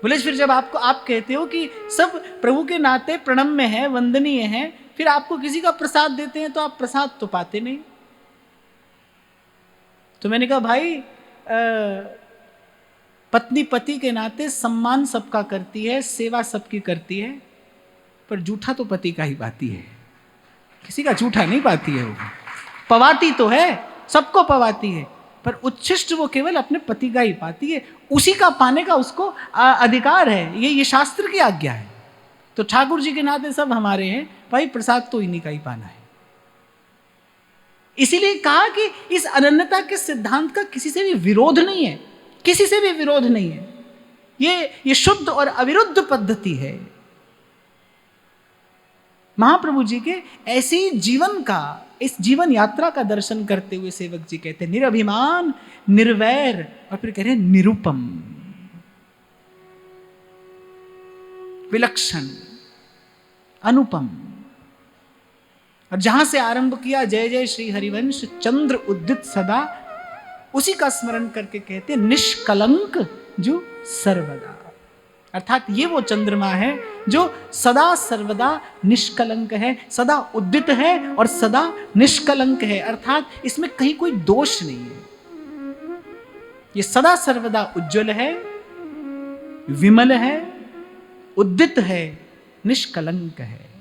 बोले फिर जब आपको आप कहते हो कि सब प्रभु के नाते प्रणम्य है, वंदनीय है, फिर आपको किसी का प्रसाद देते हैं तो आप प्रसाद तो पाते नहीं। तो मैंने कहा भाई पत्नी पति के नाते सम्मान सबका करती है, सेवा सबकी करती है, पर जूठा तो पति का ही पाती है, किसी का जूठा नहीं पाती है। वो पवाती तो है, सबको पवाती है, पर उच्छिष्ट वो केवल अपने पति का ही पाती है, उसी का पाने का उसको अधिकार है। ये शास्त्र की आज्ञा है। तो ठाकुर जी के नाते सब हमारे हैं भाई, प्रसाद तो इन्हीं का ही पाना है। इसीलिए कहा कि इस अनन्यता के सिद्धांत का किसी से भी विरोध नहीं है, किसी से भी विरोध नहीं है। ये शुद्ध और अविरुद्ध पद्धति है। महाप्रभु जी के ऐसी जीवन का, इस जीवन यात्रा का दर्शन करते हुए सेवक जी कहते हैं निरभिमान, निर्वैर, और फिर कह रहे हैं निरुपम, विलक्षण, अनुपम। और जहां से आरंभ किया जय जय श्री हरिवंश चंद्र उद्दित सदा, उसी का स्मरण करके कहते हैं निष्कलंक जो सर्वदा। अर्थात ये वो चंद्रमा है जो सदा सर्वदा निष्कलंक है, सदा उद्दित है और सदा निष्कलंक है। अर्थात इसमें कहीं कोई दोष नहीं है। ये सदा सर्वदा उज्ज्वल है, विमल है, उद्दित है, निष्कलंक है।